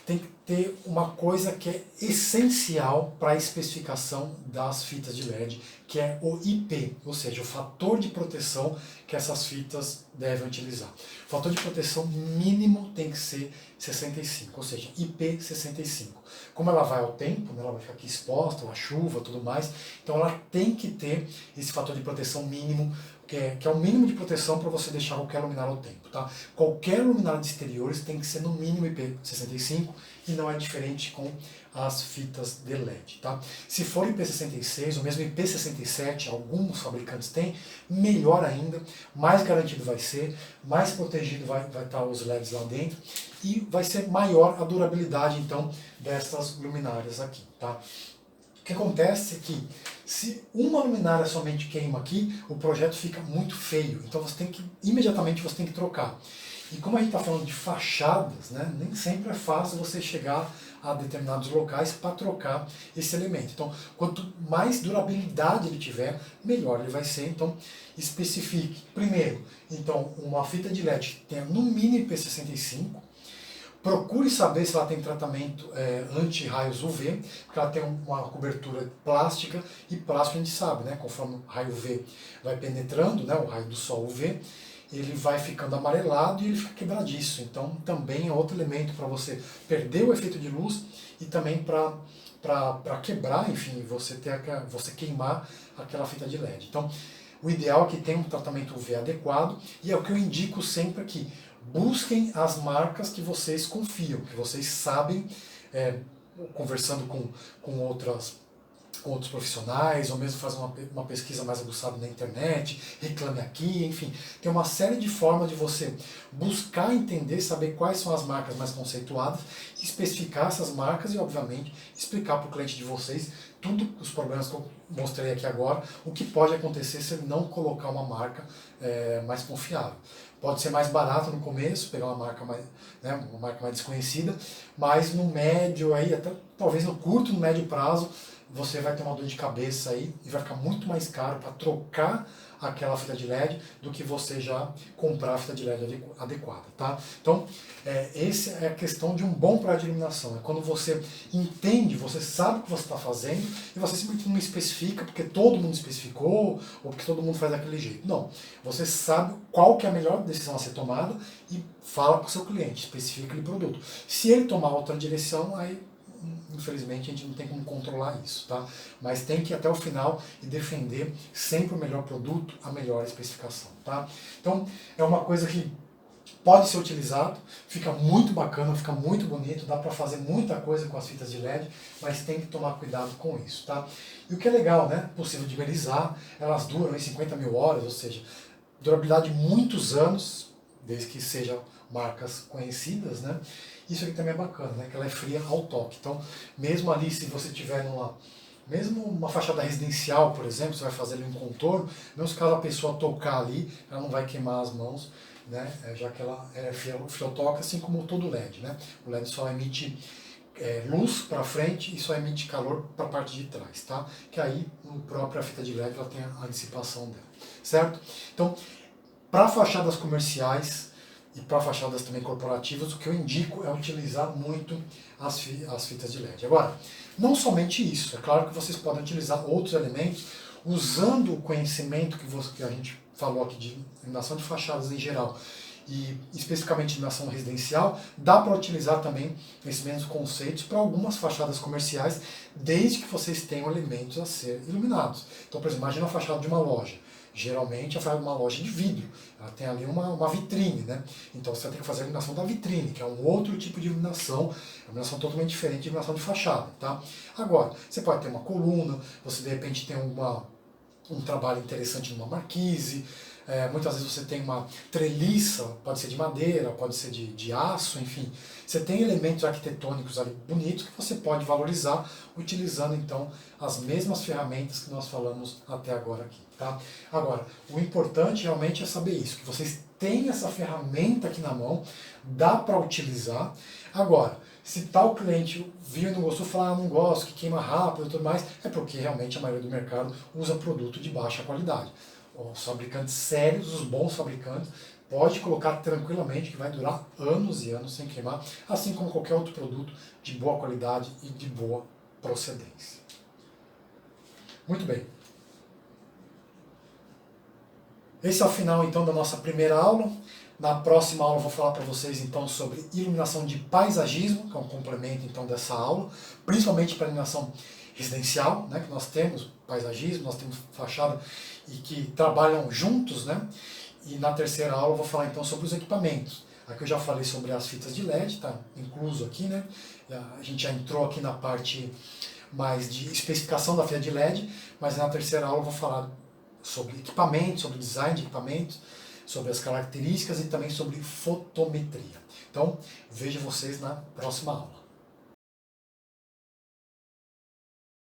Tem que ter uma coisa que é essencial para a especificação das fitas de LED, que é o IP, ou seja, o fator de proteção que essas fitas devem utilizar. O fator de proteção mínimo tem que ser 65, ou seja, IP65. Como ela vai ao tempo, né, ela vai ficar aqui exposta, a chuva, tudo mais, então ela tem que ter esse fator de proteção mínimo, que é o mínimo de proteção para você deixar qualquer luminária ao tempo. Tá? Qualquer luminária de exteriores tem que ser no mínimo IP65 e não é diferente com as fitas de LED. Tá? Se for IP66 ou mesmo IP67, alguns fabricantes têm, melhor ainda, mais garantido vai ser, mais protegido vai estar os LEDs lá dentro e vai ser maior a durabilidade então dessas luminárias aqui. Tá? O que acontece é que se uma luminária somente queima aqui, o projeto fica muito feio. Então imediatamente você tem que trocar. E como a gente está falando de fachadas, né, nem sempre é fácil você chegar a determinados locais para trocar esse elemento. Então, quanto mais durabilidade ele tiver, melhor ele vai ser. Então, especifique. Primeiro, então, uma fita de LED que tenha no mínimo IP65. Procure saber se ela tem tratamento anti-raios UV, porque ela tem uma cobertura plástica, e plástico a gente sabe, né? Conforme o raio UV vai penetrando, né, o raio do sol UV, ele vai ficando amarelado e ele fica quebradiço. Então também é outro elemento para você perder o efeito de luz e também para quebrar, enfim, você queimar aquela fita de LED. Então o ideal é que tenha um tratamento UV adequado, e é o que eu indico sempre aqui. Busquem as marcas que vocês confiam, que vocês sabem, conversando com outros profissionais, ou mesmo fazer uma pesquisa mais aguçada na internet, reclame aqui, enfim. Tem uma série de formas de você buscar entender, saber quais são as marcas mais conceituadas, especificar essas marcas e, obviamente, explicar para o cliente de vocês tudo os problemas que eu mostrei aqui agora, o que pode acontecer se ele não colocar uma marca mais confiável. Pode ser mais barato no começo, pegar uma marca mais desconhecida, mas no médio, aí, até, talvez no curto e no médio prazo, você vai ter uma dor de cabeça aí e vai ficar muito mais caro para trocar aquela fita de LED do que você já comprar a fita de LED adequada, tá? Então, essa é a questão de um bom projeto de iluminação. É quando você entende, você sabe o que você está fazendo e você simplesmente não especifica porque todo mundo especificou ou porque todo mundo faz daquele jeito. Não. Você sabe qual que é a melhor decisão a ser tomada e fala para o seu cliente, especifica aquele produto. Se ele tomar outra direção, aí infelizmente a gente não tem como controlar isso, tá? Mas tem que ir até o final e defender sempre o melhor produto, a melhor especificação, tá? Então é uma coisa que pode ser utilizado, fica muito bacana, fica muito bonito, dá para fazer muita coisa com as fitas de LED, mas tem que tomar cuidado com isso, tá? E o que é legal, né? Possível de melizar, elas duram 50 mil horas, ou seja, durabilidade de muitos anos, desde que sejam marcas conhecidas, né? Isso aqui também é bacana, né? Que ela é fria ao toque. Então, mesmo ali, se você tiver mesmo uma fachada residencial, por exemplo, você vai fazer ali um contorno, mesmo caso a pessoa tocar ali, ela não vai queimar as mãos, né? Já que ela é fria ao toque, assim como todo LED, né? O LED só emite luz para frente e só emite calor para a parte de trás, tá? Que aí, no própria fita de LED, ela tem a dissipação dela, certo? Então, para fachadas comerciais e para fachadas também corporativas, o que eu indico é utilizar muito as fitas de LED. Agora, não somente isso, é claro que vocês podem utilizar outros elementos usando o conhecimento que a gente falou aqui de iluminação de fachadas em geral e especificamente iluminação residencial, dá para utilizar também esses mesmos conceitos para algumas fachadas comerciais, desde que vocês tenham elementos a ser iluminados. Então, por exemplo, imagina a fachada de uma loja. Geralmente a fachada de uma loja de vidro, ela tem ali uma vitrine, né? Então você vai ter que fazer a iluminação da vitrine, que é um outro tipo de iluminação, iluminação totalmente diferente de iluminação de fachada, tá? Agora, você pode ter uma coluna, você de repente tem um trabalho interessante numa marquise, muitas vezes você tem uma treliça, pode ser de madeira, pode ser de aço, enfim. Você tem elementos arquitetônicos ali bonitos que você pode valorizar utilizando então as mesmas ferramentas que nós falamos até agora aqui, tá? Agora, o importante realmente é saber isso, que vocês têm essa ferramenta aqui na mão, dá para utilizar. Agora, se tal cliente viu e não gostou, falar, não gosto, que queima rápido e tudo mais, é porque realmente a maioria do mercado usa produto de baixa qualidade. Os fabricantes sérios, os bons fabricantes, pode colocar tranquilamente que vai durar anos e anos sem queimar, assim como qualquer outro produto de boa qualidade e de boa procedência. Muito bem. Esse é o final então da nossa primeira aula. Na próxima aula eu vou falar para vocês então sobre iluminação de paisagismo, que é um complemento então dessa aula, principalmente para iluminação residencial, né, que nós temos paisagismo, nós temos fachada e que trabalham juntos, né? E na terceira aula eu vou falar então sobre os equipamentos. Aqui eu já falei sobre as fitas de LED, tá incluso aqui, né? A gente já entrou aqui na parte mais de especificação da fita de LED, mas na terceira aula eu vou falar sobre equipamentos, sobre design de equipamentos, sobre as características e também sobre fotometria. Então, vejo vocês na próxima aula.